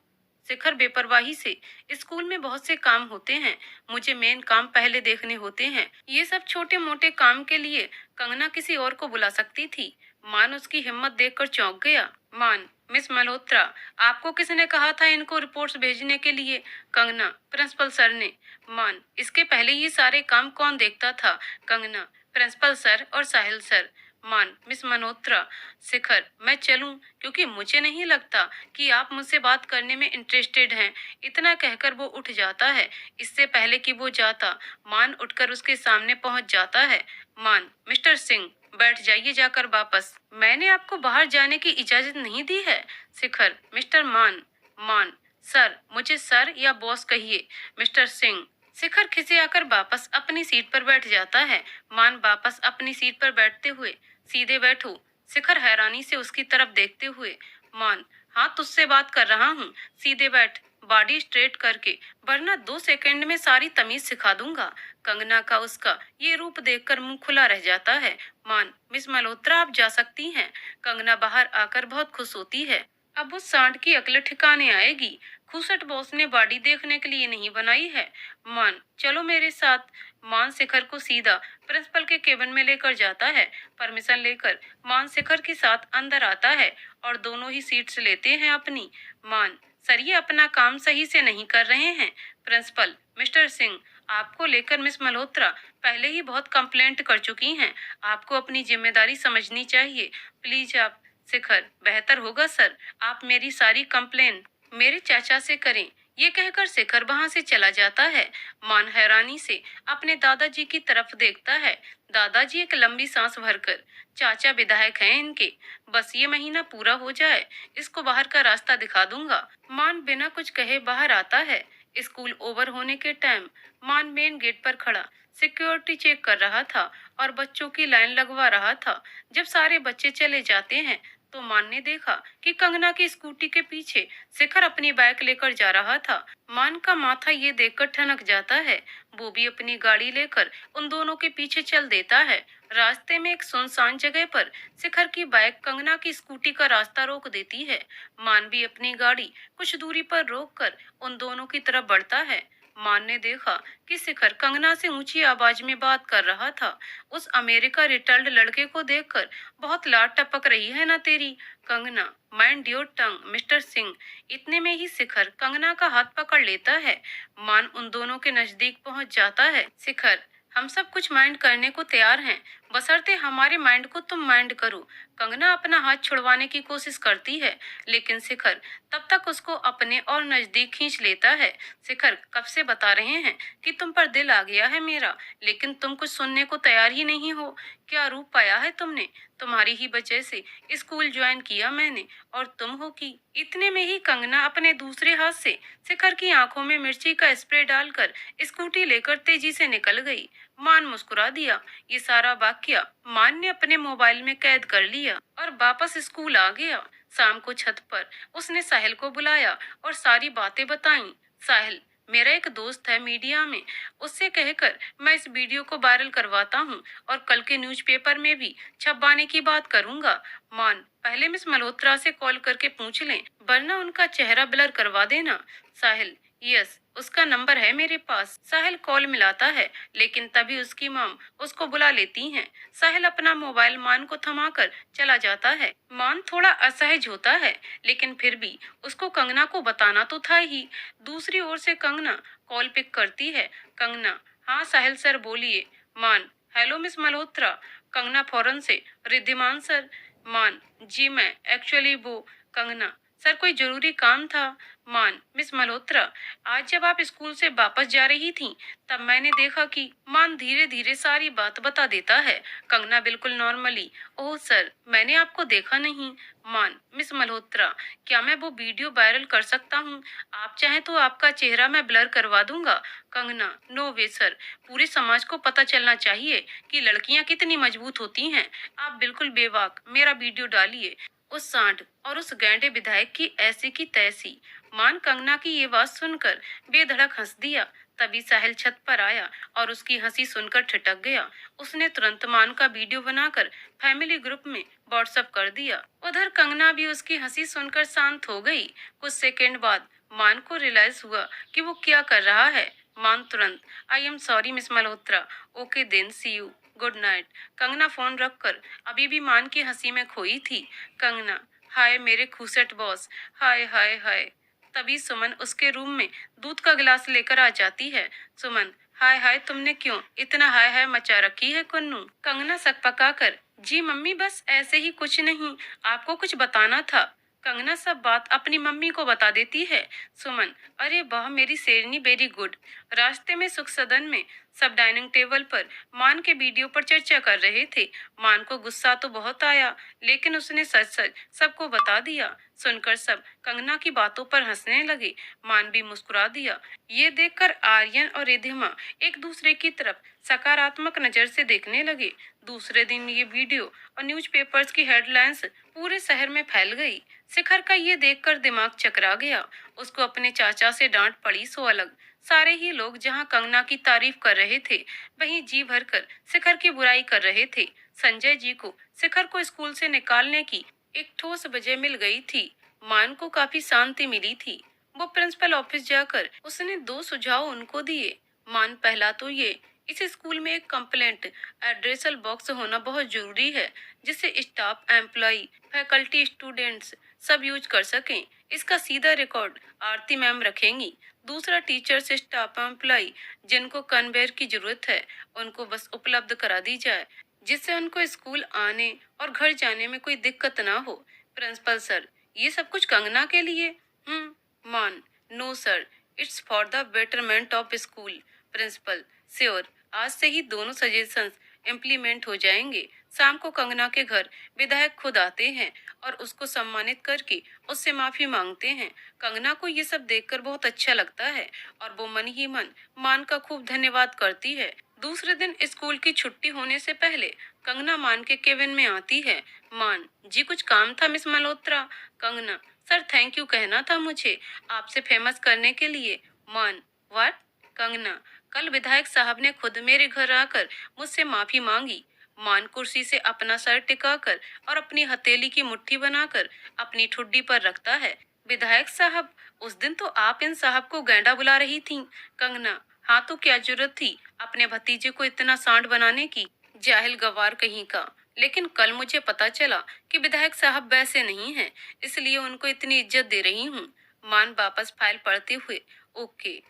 शिखर बेपरवाही से, स्कूल में बहुत से काम होते हैं, मुझे मेन काम पहले देखने होते हैं। ये सब छोटे मोटे काम के लिए कंगना किसी और को बुला सकती थी। मान उसकी हिम्मत देखकर चौंक गया। मान, मिस मल्होत्रा, आपको किसने कहा था इनको रिपोर्ट्स भेजने के लिए? कंगना, प्रिंसिपल सर ने। मान, इसके पहले ये सारे काम कौन देखता था? कंगना, प्रिंसिपल सर और साहिल सर। मान, मिस मल्होत्रा, शिखर, मैं चलूं, क्योंकि मुझे नहीं लगता कि आप मुझसे बात करने में इंटरेस्टेड हैं। इतना कहकर वो उठ जाता है। इससे पहले कि वो जाता, मान उठकर उसके सामने पहुंच जाता है। मान, मिस्टर सिंह, बैठ जाइए जाकर वापस। मैंने आपको बाहर जाने की इजाजत नहीं दी है। शिखर, मिस्टर मान। मान, सर, मुझे सर या बॉस कहिए। मिस्टर सिंह। शिखर खिसे आकर वापस अपनी सीट पर बैठ जाता है। मान वापस अपनी सीट पर बैठते हुए, सीधे बैठो। शिखर हैरानी से उसकी तरफ देखते हुए। मान, हाँ, तुझसे बात कर रहा हूँ, सीधे बैठ, बॉडी स्ट्रेट करके, वरना 2 सेकंड में सारी तमीज सिखा दूंगा। कंगना का उसका ये रूप देखकर मुंह खुला रह जाता है। मान, मिस मल्होत्रा, आप जा सकती हैं। कंगना बाहर आकर बहुत खुश होती है। अब उस सांड की अकल ठिकाने आएगी। खुसट बॉस ने बॉडी देखने के लिए नहीं बनाई है। मान, चलो मेरे साथ। मान शिखर को सीधा प्रिंसिपल के केबिन में लेकर जाता है। परमिशन लेकर मान शिखर के साथ अंदर आता है और दोनों ही सीट्स लेते हैं अपनी। मान, सर, ये अपना काम सही से नहीं कर रहे हैं। प्रिंसिपल, मिस्टर सिंह, आपको लेकर मिस मल्होत्रा पहले ही बहुत कंप्लेंट कर चुकी हैं। आपको अपनी जिम्मेदारी समझनी चाहिए। प्लीज आप। शिखर, बेहतर होगा सर, आप मेरी सारी कंप्लेन मेरे चाचा से करें। ये कहकर शिखर वहां से चला जाता है। मान हैरानी से अपने दादाजी की तरफ देखता है। दादाजी एक लंबी सांस भरकर, चाचा विधायक हैं इनके, बस ये महीना पूरा हो जाए, इसको बाहर का रास्ता दिखा दूंगा। मान बिना कुछ कहे बाहर आता है। स्कूल ओवर होने के टाइम मान मेन गेट पर खड़ा सिक्योरिटी चेक कर रहा था और बच्चों की लाइन लगवा रहा था। जब सारे बच्चे चले जाते हैं तो मान ने देखा कि कंगना की स्कूटी के पीछे शिखर अपनी बाइक लेकर जा रहा था। मान का माथा ये देखकर ठनक जाता है। वो भी अपनी गाड़ी लेकर उन दोनों के पीछे चल देता है। रास्ते में एक सुनसान जगह पर शिखर की बाइक कंगना की स्कूटी का रास्ता रोक देती है। मान भी अपनी गाड़ी कुछ दूरी पर रोककर उन दोनों की तरफ बढ़ता है। मान ने देखा कि शिखर कंगना से ऊंची आवाज में बात कर रहा था। उस अमेरिका रिटर्न्ड लड़के को देखकर, बहुत लाड टपक रही है ना तेरी। Kangana, mind your tongue mister Singh. इतने में ही शिखर कंगना का हाथ पकड़ लेता है। मान उन दोनों के नजदीक पहुंच जाता है। शिखर, हम सब कुछ माइंड करने को तैयार हैं, बशर्ते हमारे माइंड को तुम माइंड करो। कंगना अपना हाथ छुड़वाने की कोशिश करती है, लेकिन शिखर तब तक उसको अपने और नजदीक खींच लेता है। शिखर, कब से बता रहे हैं कि तुम पर दिल आ गया है मेरा, लेकिन तुम कुछ सुनने को तैयार ही नहीं हो। क्या रूप पाया है तुमने? तुम्हारी ही वजह से स्कूल ज्वाइन किया मैंने, और तुम हो की। इतने में ही कंगना अपने दूसरे हाथ से शिखर की आंखों में मिर्ची का स्प्रे डालकर स्कूटी लेकर तेजी से निकल गई। मान मुस्कुरा दिया। ये सारा वाक्य मान ने अपने मोबाइल में कैद कर लिया और वापस स्कूल आ गया। शाम को छत पर उसने साहिल को बुलाया और सारी बातें बताईं। साहिल, मेरा एक दोस्त है मीडिया में, उससे कहकर मैं इस वीडियो को वायरल करवाता हूँ और कल के न्यूज़पेपर में भी छपवाने की बात करूंगा। मान पहले मिस मल्होत्रा से कॉल करके पूछ लें, वरना उनका चेहरा ब्लर करवा देना। साहिल, यस, उसका नंबर है मेरे पास। साहिल कॉल मिलाता है, लेकिन तभी उसकी मॉम उसको बुला लेती हैं। साहिल अपना मोबाइल मान को थमाकर चला जाता है। मान थोड़ा असहज होता है, लेकिन फिर भी उसको कंगना को बताना तो था ही। दूसरी ओर से कंगना कॉल पिक करती है। कंगना, हाँ साहिल सर बोलिए। मान, हेलो मिस मल्होत्रा। कंगना फौरन से, रिद्धिमान सर। मान, जी मैं एक्चुअली वो। कंगना, सर कोई जरूरी काम था। मान, मिस मल्होत्रा, आज जब आप स्कूल से वापस जा रही थीं, तब मैंने देखा कि मान धीरे धीरे सारी बात बता देता है। कंगना बिल्कुल नॉर्मली, ओह सर मैंने आपको देखा नहीं। मान, मिस मल्होत्रा, क्या मैं वो वीडियो वायरल कर सकता हूँ? आप चाहें तो आपका चेहरा मैं ब्लर करवा दूंगा। कंगना, नो वे सर, पूरे समाज को पता चलना चाहिए कि लड़कियां कितनी मजबूत होती हैं। आप बिल्कुल बेबाक मेरा वीडियो डालिए। उस सांड और उस गैंडे विधायक की ऐसी की तैसी। मान कंगना की ये बात सुनकर बेधड़क हंस दिया। तभी साहिल छत पर आया और उसकी हंसी सुनकर ठिठक गया। उसने तुरंत मान का वीडियो बनाकर फैमिली ग्रुप में व्हाट्सएप कर दिया। उधर कंगना भी उसकी हंसी सुनकर शांत हो गई। कुछ सेकंड बाद मान को रियलाइज हुआ कि वो क्या कर रहा है। मान तुरंत, I am sorry Miss Malhotra, okay then see you, good night. Kangana phone रखकर अभी भी मान की हंसी में खोई थी। कंगना, हाय मेरे खूसट बॉस, हाय हाय हाय। तभी सुमन उसके रूम में दूध का गिलास लेकर आ जाती है। सुमन, हाय हाय तुमने क्यों इतना हाय हाय मचा रखी है कुन्नू? कंगना सकपका कर, जी मम्मी बस ऐसे ही, कुछ नहीं, आपको कुछ बताना था। कंगना सब बात अपनी मम्मी को बता देती है। सुमन, अरे वाह मेरी शेरनी, वेरी गुड। रास्ते में सुख सदन में सब डाइनिंग टेबल पर मान के वीडियो पर चर्चा कर रहे थे। मान को गुस्सा तो बहुत आया, लेकिन उसने सच सच सबको बता दिया। सुनकर सब कंगना की बातों पर हंसने लगे। मान भी मुस्कुरा दिया। ये देखकर आर्यन और रिधिमा एक दूसरे की तरफ सकारात्मक नजर से देखने लगे। दूसरे दिन ये वीडियो और न्यूज़पेपर्स की हेडलाइंस पूरे शहर में फैल गई। शिखर का ये देखकर दिमाग चकरा गया। उसको अपने चाचा से डांट पड़ी सो अलग। सारे ही लोग जहां कंगना की तारीफ कर रहे थे, वहीं जी भरकर शिखर की बुराई कर रहे थे। संजय जी को शिखर को स्कूल से निकालने की एक ठोस वजह मिल गई थी। मान को काफी शांति मिली थी। वो प्रिंसिपल ऑफिस जाकर उसने दो सुझाव उनको दिए। मान, पहला तो ये, इस स्कूल में एक कंप्लेंट एड्रेसल बॉक्स होना बहुत जरूरी है, जिसे स्टाफ, एम्प्लॉय, फैकल्टी, स्टूडेंट्स सब यूज कर सकें। इसका सीधा रिकॉर्ड आरती मैम रखेंगी। दूसरा, टीचर्स, स्टाफ, एम्प्लॉय जिनको कन्वेयर की जरूरत है, उनको बस उपलब्ध करा दी जाए, जिससे उनको स्कूल आने और घर जाने में कोई दिक्कत ना हो। प्रिंसिपल सर, ये सब कुछ कंगना के लिए? Maan, no sir, it's for the betterment of school. Principal, sure, आज से ही दोनों सजेशंस इम्प्लीमेंट हो जाएंगे। शाम को कंगना के घर विधायक खुद आते हैं और उसको सम्मानित करके उससे माफी मांगते हैं। कंगना को ये सब देखकर बहुत अच्छा लगता है और वो मन ही मन मान का खूब धन्यवाद करती है। दूसरे दिन स्कूल की छुट्टी होने से पहले कंगना मान के केबिन में आती है। मान, जी कुछ काम था miss Malhotra? Kangana, sir thank you कहना था मुझे आपसे फेमस करने के लिए। मान, व्हाट? कंगना, कल विधायक साहब ने खुद मेरे घर आकर मुझसे माफी मांगी। मान कुर्सी से अपना सर टिकाकर और अपनी हथेली की मुट्ठी बनाकर अपनी ठुड्डी पर रखता है। विधायक साहब, उस दिन तो आप इन साहब को गैंडा बुला रही थीं। कंगना, हाँ तो क्या जरूरत थी अपने भतीजे को इतना सांड बनाने की? जाहिल गवार कहीं का। लेकिन कल मुझे पता चला कि विधायक साहब वैसे नहीं हैं, इसलिए उनको इतनी इज्जत दे रही हूँ। मान वापस फाइल पढ़ते हुए, ओके,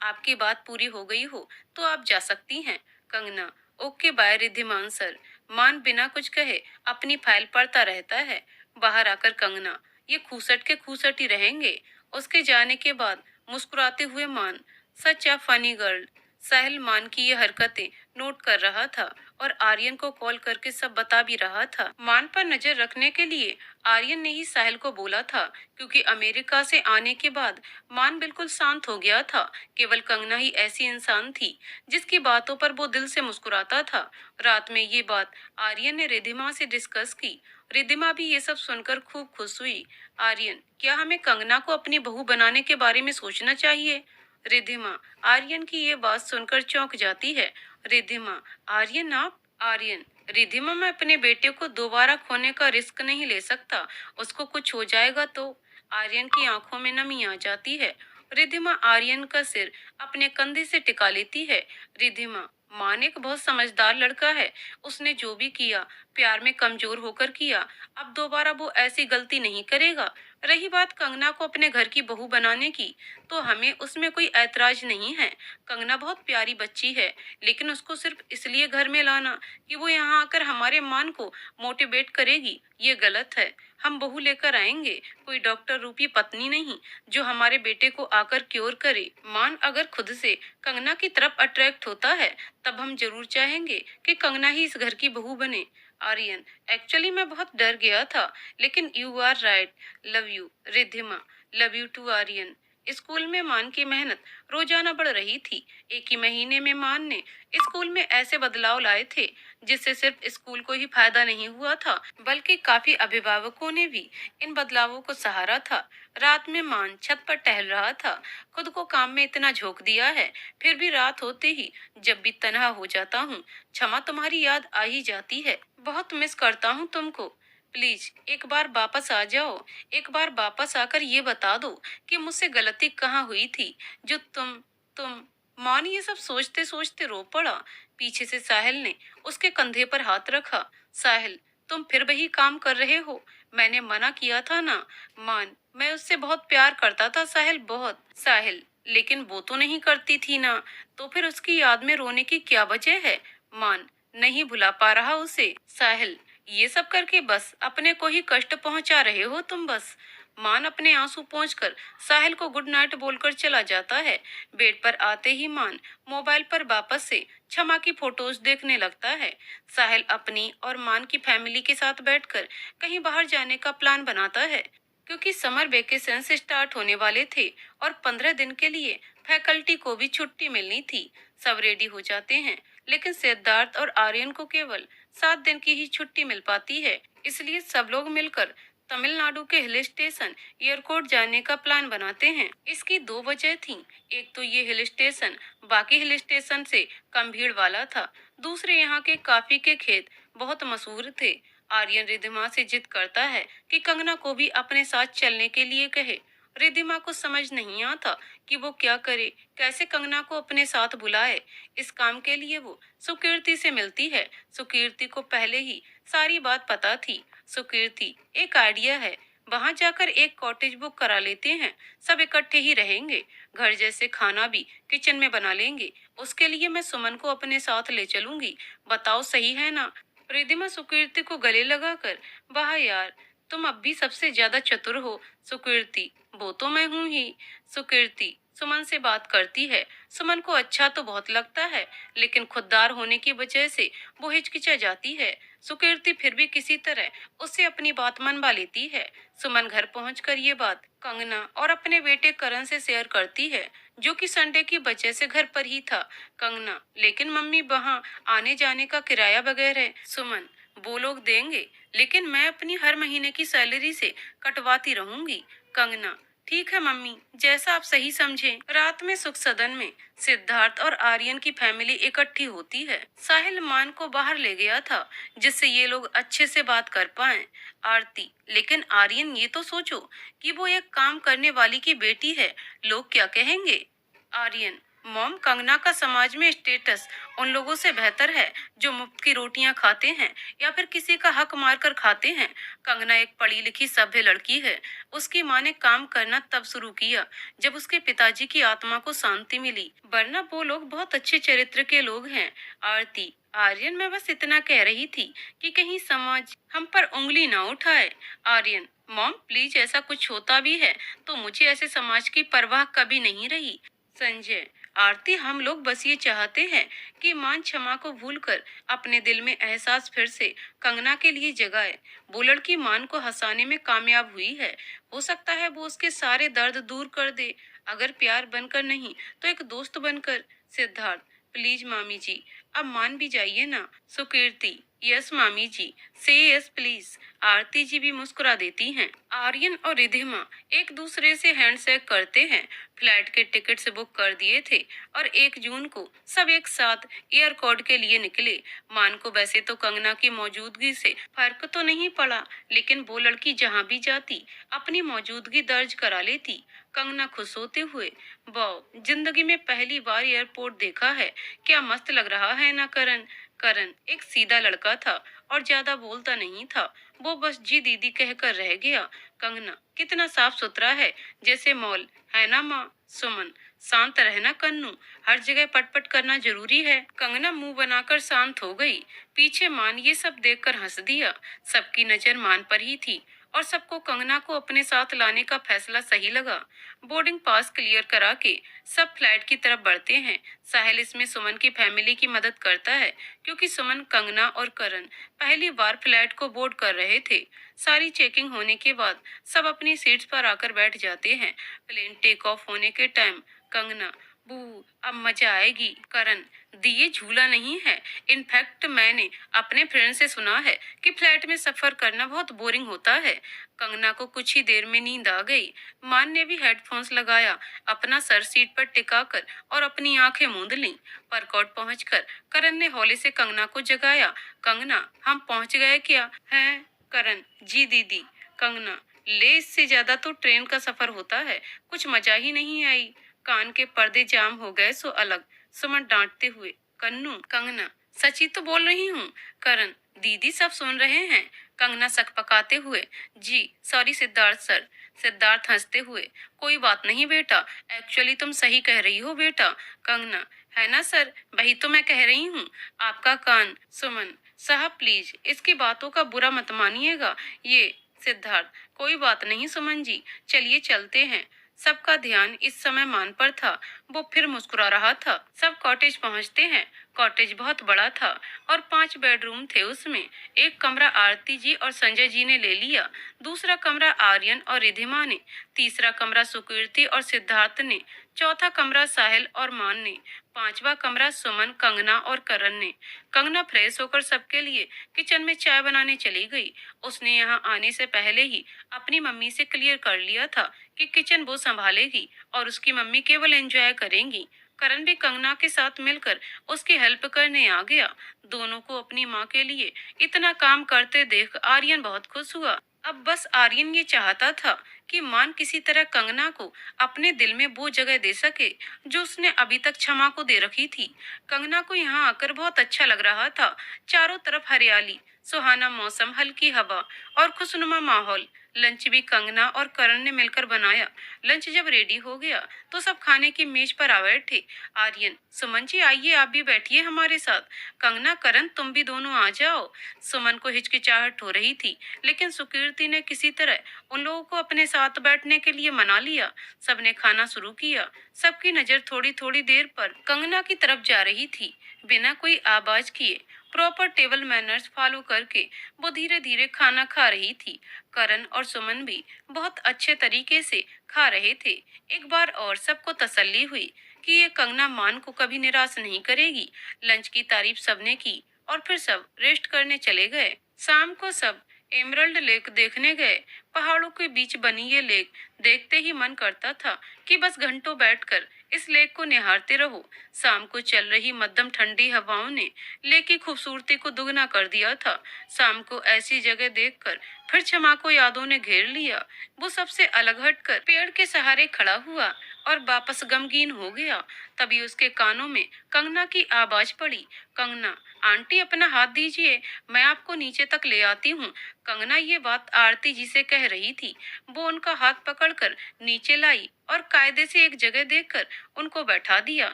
आपकी बात पूरी हो गई हो तो आप जा सकती हैं। Kangana, okay bye Riddhiman sir. Maan बिना कुछ कहे अपनी फाइल पढ़ता रहता है। बाहर आकर कंगना, ये खूसट के खूसट ही रहेंगे। उसके जाने के बाद मुस्कुराते हुए मान, सच आ फनी गर्ल। साहिल मान की ये हरकतें नोट कर रहा था और आर्यन को कॉल करके सब बता भी रहा था। मान पर नजर रखने के लिए आर्यन ने ही साहिल को बोला था, क्योंकि अमेरिका से आने के बाद मान बिल्कुल शांत हो गया था। केवल कंगना ही ऐसी इंसान थी जिसकी बातों पर वो दिल से मुस्कुराता था। रात में ये बात आर्यन ने रिधिमा से डिस्कस की। रिधिमा भी ये सब सुनकर खूब खुश हुई। आर्यन, क्या हमें कंगना को अपनी बहू बनाने के बारे में सोचना चाहिए? रिधिमा आर्यन की ये बात सुनकर चौंक जाती है। रिधिमा, आर्यन आप? आर्यन, रिधिमा मैं अपने बेटे को दोबारा खोने का रिस्क नहीं ले सकता, उसको कुछ हो जाएगा तो। आर्यन की आंखों में नमी आ जाती है। रिधिमा आर्यन का सिर अपने कंधे से टिका लेती है। रिधिमा, मानिक बहुत समझदार लड़का है, उसने जो भी किया प्यार में कमजोर होकर किया, अब दोबारा वो ऐसी गलती नहीं करेगा। रही बात कंगना को अपने घर की बहू बनाने की, तो हमें उसमें कोई ऐतराज नहीं है। कंगना बहुत प्यारी बच्ची है, लेकिन उसको सिर्फ इसलिए घर में लाना कि वो यहाँ आकर हमारे मान को मोटिवेट करेगी, ये गलत है। हम बहू लेकर आएंगे, कोई डॉक्टर रूपी पत्नी नहीं जो हमारे बेटे को आकर क्योर करे। मान अगर खुद से कंगना की तरफ अट्रैक्ट होता है, तब हम जरूर चाहेंगे कि कंगना ही इस घर की बहू बने। आर्यन, एक्चुअली मैं बहुत डर गया था, लेकिन you are right. Love you Ridhima. Love you too Aryan. School में मान की मेहनत रोजाना बढ़ रही थी। एक ही महीने में मान ने स्कूल में ऐसे बदलाव लाए थे जिससे सिर्फ स्कूल को ही फायदा नहीं हुआ था, बल्कि काफी अभिभावकों ने भी इन बदलावों को सहारा था। रात में मान छत पर टहल रहा था। खुद को काम में इतना झोंक दिया है, फिर भी रात होते ही जब भी तन्हा हो जाता हूँ, क्षमा तुम्हारी याद आ ही जाती है। बहुत मिस करता हूँ तुमको। प्लीज एक बार वापस आ जाओ। एक बार वापस आकर ये बता दो कि मुझसे गलती कहाँ हुई थी, जो तुम। मान ये सब सोचते सोचते रो पड़ा। पीछे से साहिल ने उसके कंधे पर हाथ रखा। साहिल, तुम फिर वही काम कर रहे हो, मैंने मना किया था ना। मान, मैं उससे बहुत प्यार करता था साहिल, बहुत। साहिल, लेकिन वो तो नहीं करती थी ना, तो फिर उसकी याद में रोने की क्या वजह है? मान, नहीं भुला पा रहा उसे। साहिल, ये सब करके बस अपने को ही कष्ट पहुंचा रहे हो तुम, बस। मान अपने आंसू पोंछकर साहिल को गुड नाइट बोलकर चला जाता है। बेड पर आते ही मान मोबाइल पर वापस से क्षमा की फोटोज देखने लगता है। साहिल अपनी और मान की फैमिली के साथ बैठकर कहीं बाहर जाने का प्लान बनाता है, क्योंकि समर वेकेशन से स्टार्ट होने वाले थे और 15 दिन के लिए फैकल्टी को भी छुट्टी मिलनी थी। सब रेडी हो जाते हैं, लेकिन सिद्धार्थ और आर्यन को केवल 7 दिन की ही छुट्टी मिल पाती है। इसलिए सब लोग मिलकर तमिलनाडु के हिल स्टेशन एयरपोर्ट जाने का प्लान बनाते हैं। इसकी दो वजह थी। एक तो ये हिल स्टेशन बाकी हिल स्टेशन से कम भीड़ वाला था, दूसरे यहाँ के कॉफी के खेत बहुत मशहूर थे। आर्यन रिधिमा से जिद करता है कि कंगना को भी अपने साथ चलने के लिए कहे। रिधिमा को समझ नहीं आता कि वो क्या करे, कैसे कंगना को अपने साथ बुलाए। इस काम के लिए वो सुकीर्ति से मिलती है। सुकीर्ति को पहले ही सारी बात पता थी। सुकीर्ति, एक आइडिया है, वहां जाकर एक कॉटेज बुक करा लेते हैं, सब इकट्ठे ही रहेंगे, घर जैसे खाना भी किचन में बना लेंगे। उसके लिए मैं सुमन को अपने साथ ले चलूंगी, बताओ सही है ना? रिधिमा सुकीर्ति को गले लगाकर, वाह यार, तुम अब भी सबसे ज्यादा चतुर हो सुकीर्ति। वो तो मैं हूँ ही। सुकीर्ति सुमन से बात करती है। सुमन को अच्छा तो बहुत लगता है, लेकिन खुददार होने की वजह से वो हिचकिचा जाती है। सुकीर्ति फिर भी किसी तरह उससे अपनी बात मनवा लेती है। सुमन घर पहुंचकर ये बात कंगना और अपने बेटे करण से शेयर करती है, जो कि संडे की वजह से घर पर ही था। कंगना, लेकिन मम्मी वहाँ आने जाने का किराया वगैरह है। सुमन, वो लोग देंगे, लेकिन मैं अपनी हर महीने की सैलरी से कटवाती रहूंगी। कंगना, ठीक है मम्मी, जैसा आप सही समझें। रात में सुख सदन में सिद्धार्थ और आर्यन की फैमिली इकट्ठी होती है। साहिल मान को बाहर ले गया था, जिससे ये लोग अच्छे से बात कर पाएं। आरती, लेकिन आर्यन ये तो सोचो कि वो एक काम करने वाली की बेटी है, लोग क्या कहेंगे? आर्यन, मॉम, कंगना का समाज में स्टेटस उन लोगों से बेहतर है जो मुफ्त की रोटियां खाते हैं या फिर किसी का हक मारकर खाते हैं। कंगना एक पढ़ी लिखी सभ्य लड़की है। उसकी माँ ने काम करना तब शुरू किया जब उसके पिताजी की आत्मा को शांति मिली, वरना वो लोग बहुत अच्छे चरित्र के लोग हैं। आरती, आर्यन, मैं बस इतना कह रही थी कि कहीं समाज हम पर उंगली ना उठाए। आर्यन, मॉम प्लीज, ऐसा कुछ होता भी है तो मुझे ऐसे समाज की परवाह कभी नहीं रही। संजय, आरती, हम लोग बस ये चाहते हैं कि मान क्षमा को भूलकर अपने दिल में एहसास फिर से कंगना के लिए जगाए। वो लड़की मान को हंसाने में कामयाब हुई है, हो सकता है वो उसके सारे दर्द दूर कर दे, अगर प्यार बनकर नहीं तो एक दोस्त बनकर। सिद्धार्थ, प्लीज मामी जी, अब मान भी जाइए ना। सुकीर्ति, यस मामी जी, से यस प्लीज। आरती जी भी मुस्कुरा देती हैं। आर्यन और रिधिमा एक दूसरे से हैंडशेक करते हैं। फ्लाइट के टिकट्स बुक कर दिए थे और 1 जून को सब एक साथ एयरपोर्ट के लिए निकले। मान को वैसे तो कंगना की मौजूदगी से फर्क तो नहीं पड़ा, लेकिन वो लड़की जहाँ भी जाती अपनी मौजूदगी दर्ज करा लेती। कंगना खुश होते हुए, वाह, जिंदगी में पहली बार एयरपोर्ट देखा है, क्या मस्त लग रहा है ना करण। करण एक सीधा लड़का था और ज्यादा बोलता नहीं था। वो बस जी दीदी कहकर रह गया। कंगना, कितना साफ सुथरा है, जैसे मॉल, है ना माँ। सुमन, शांत रहना कन्नू, हर जगह पटपट करना जरूरी है। कंगना मुंह बनाकर शांत हो गई। पीछे मान ये सब देखकर हंस दिया। सबकी नजर मान पर ही थी और सबको कंगना को अपने साथ लाने का फैसला सही लगा। बोर्डिंग पास क्लियर करा के सब फ्लैट की तरफ बढ़ते हैं। साहिल इसमें सुमन की फैमिली की मदद करता है, क्योंकि सुमन, कंगना और करण पहली बार फ्लैट को बोर्ड कर रहे थे। सारी चेकिंग होने के बाद सब अपनी सीट्स पर आकर बैठ जाते हैं। प्लेन टेक ऑफ होने के टाइम कंगना, बू, अब मजा आएगी। करण, दिए झूला नहीं है। इनफैक्ट मैंने अपने फ्रेंड से सुना है कि फ्लैट में सफर करना बहुत बोरिंग होता है। कंगना को कुछ ही देर में नींद आ गई। मान ने भी हेडफोन्स लगाया, अपना सर सीट पर टिकाकर और अपनी आंखें मूंद लीं। परकॉट पहुंचकर करण ने हौले से कंगना को जगाया। कंगना, हम पहुंच गए क्या है। करण, जी दीदी। कंगना, ले, इससे ज्यादा तो ट्रेन का सफर होता है, कुछ मजा ही नहीं आई। कान के पर्दे जाम हो गए सो अलग। सुमन डांटते हुए, कन्नू। कंगना, सची तो बोल रही हूँ। करण, दीदी सब सुन रहे हैं। कंगना सकपकाते हुए, जी सॉरी सिद्धार्थ सर। सिद्धार्थ हंसते हुए, कोई बात नहीं बेटा, एक्चुअली तुम सही कह रही हो बेटा। कंगना, है ना सर, वही तो मैं कह रही हूँ, आपका कान। सुमन, साहब प्लीज इसकी बातों का बुरा मत मानिएगा। ये सिद्धार्थ, कोई बात नहीं सुमन जी, चलिए चलते हैं। सबका ध्यान इस समय मान पर था। वो फिर मुस्कुरा रहा था। सब कॉटेज पहुंचते हैं। कॉटेज बहुत बड़ा था और 5 बेडरूम थे उसमें। एक कमरा आरती जी और संजय जी ने ले लिया, दूसरा कमरा आर्यन और रिधिमा ने, तीसरा कमरा सुकीर्ति और सिद्धार्थ ने, चौथा कमरा साहिल और मान ने, पांचवा कमरा सुमन, कंगना और करण ने। कंगना फ्रेश होकर सबके लिए किचन में चाय बनाने चली गई। उसने यहाँ आने से पहले ही अपनी मम्मी से क्लियर कर लिया था कि किचन वो संभालेगी और उसकी मम्मी केवल एंजॉय करेंगी। करण भी कंगना के साथ मिलकर उसकी हेल्प करने आ गया। दोनों को अपनी माँ के लिए इतना काम करते देख आर्यन बहुत खुश हुआ। अब बस आर्यन ये चाहता था कि मान किसी तरह कंगना को अपने दिल में वो जगह दे सके जो उसने अभी तक क्षमा को दे रखी थी। कंगना को यहाँ आकर बहुत अच्छा लग रहा था। चारों तरफ हरियाली, सुहाना मौसम, हल्की हवा और खुशनुमा माहौल। लंच भी कंगना और करण ने मिलकर बनाया। लंच जब रेडी हो गया तो सब खाने की मेज पर आ बैठे। आर्यन, सुमन जी आइए, आप भी बैठिए हमारे साथ। कंगना, करण, तुम भी दोनों आ जाओ। सुमन को हिचकिचाहट हो रही थी, लेकिन सुकीर्ति ने किसी तरह उन लोगों को अपने साथ बैठने के लिए मना लिया। सबने खाना शुरू किया। सबकी नजर थोड़ी थोड़ी देर पर कंगना की तरफ जा रही थी। बिना कोई आवाज किए, प्रॉपर टेबल मैनर्स फॉलो करके वो धीरे धीरे खाना खा रही थी। करण और सुमन भी बहुत अच्छे तरीके से खा रहे थे। एक बार और सबको तसल्ली हुई कि ये कंगना मान को कभी निराश नहीं करेगी। लंच की तारीफ सबने की और फिर सब रेस्ट करने चले गए। शाम को सब एमरल्ड लेक देखने गए। पहाड़ों के बीच बनी ये लेक देखते ही मन करता था कि बस घंटों बैठकर इस लेक को निहारते रहो। शाम को चल रही मध्यम ठंडी हवाओं ने लेक की खूबसूरती को दुगना कर दिया था। शाम को ऐसी जगह देखकर फिर क्षमा को यादों ने घेर लिया। वो सबसे अलग हटकर पेड़ के सहारे खड़ा हुआ और वापस गमगीन हो गया। तभी उसके कानों में कंगना की आवाज पड़ी, कंगना आंटी अपना हाथ दीजिए, मैं आपको नीचे तक ले आती हूँ। कंगना ये बात आरती जी से कह रही थी। वो उनका हाथ पकड़कर नीचे लाई और कायदे से एक जगह देखकर उनको बैठा दिया।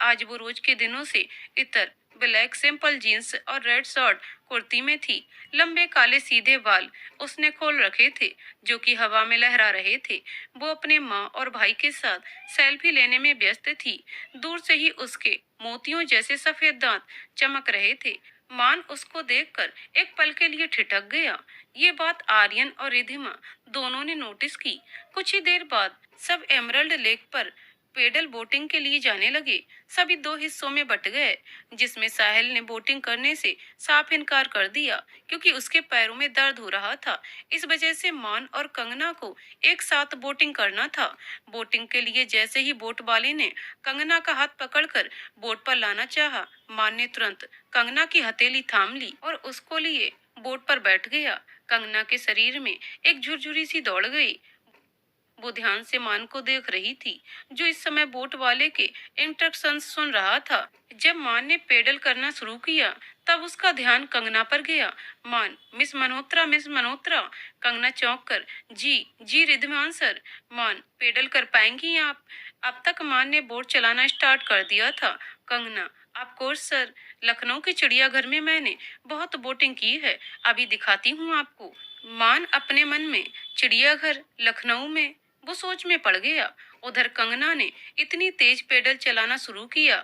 आज वो रोज के दिनों से इतर ब्लैक सिंपल जीन्स और रेड शर्ट कुर्ती में थी। लंबे काले सीधे बाल उसने खोल रखे थे जो कि हवा में लहरा रहे थे। वो अपने माँ और भाई के साथ सेल्फी लेने में व्यस्त थी। दूर से ही उसके मोतियों जैसे सफेद दांत चमक रहे थे। मान उसको देखकर एक पल के लिए ठिठक गया। ये बात आर्यन और रिधिमा दोनों ने नोटिस की। कुछ ही देर बाद सब एमरल्ड लेक पर पेडल बोटिंग के लिए जाने लगे। सभी दो हिस्सों में बट गए, जिसमें साहिल ने बोटिंग करने से साफ इनकार कर दिया क्योंकि उसके पैरों में दर्द हो रहा था। इस वजह से मान और कंगना को एक साथ बोटिंग करना था। बोटिंग के लिए जैसे ही बोट वाले ने कंगना का हाथ पकड़कर बोट पर लाना चाहा, मान ने तुरंत कंगना की हथेली थाम ली और उसको लिए बोट पर बैठ गया। कंगना के शरीर में एक झुरझुरी सी दौड़ गई। वो ध्यान से मान को देख रही थी, जो इस समय बोट वाले के इंस्ट्रक्शंस सुन रहा था। जब मान ने पेडल करना शुरू किया, तब उसका ध्यान कंगना पर गया। मान, मिस मल्होत्रा, मिस मल्होत्रा। कंगना चौंक कर, जी जी रिद्धमान सर। मान, पेडल कर पाएंगी आप? अब तक मान ने बोट चलाना स्टार्ट कर दिया था। Kangana, of course sir. Lucknow के चिड़ियाघर में मैंने बहुत बोटिंग की है, अभी दिखाती हूँ आपको। मान अपने मन में, चिड़ियाघर लखनऊ में? वो सोच में पड़ गया। उधर कंगना ने इतनी तेज पेडल चलाना शुरू किया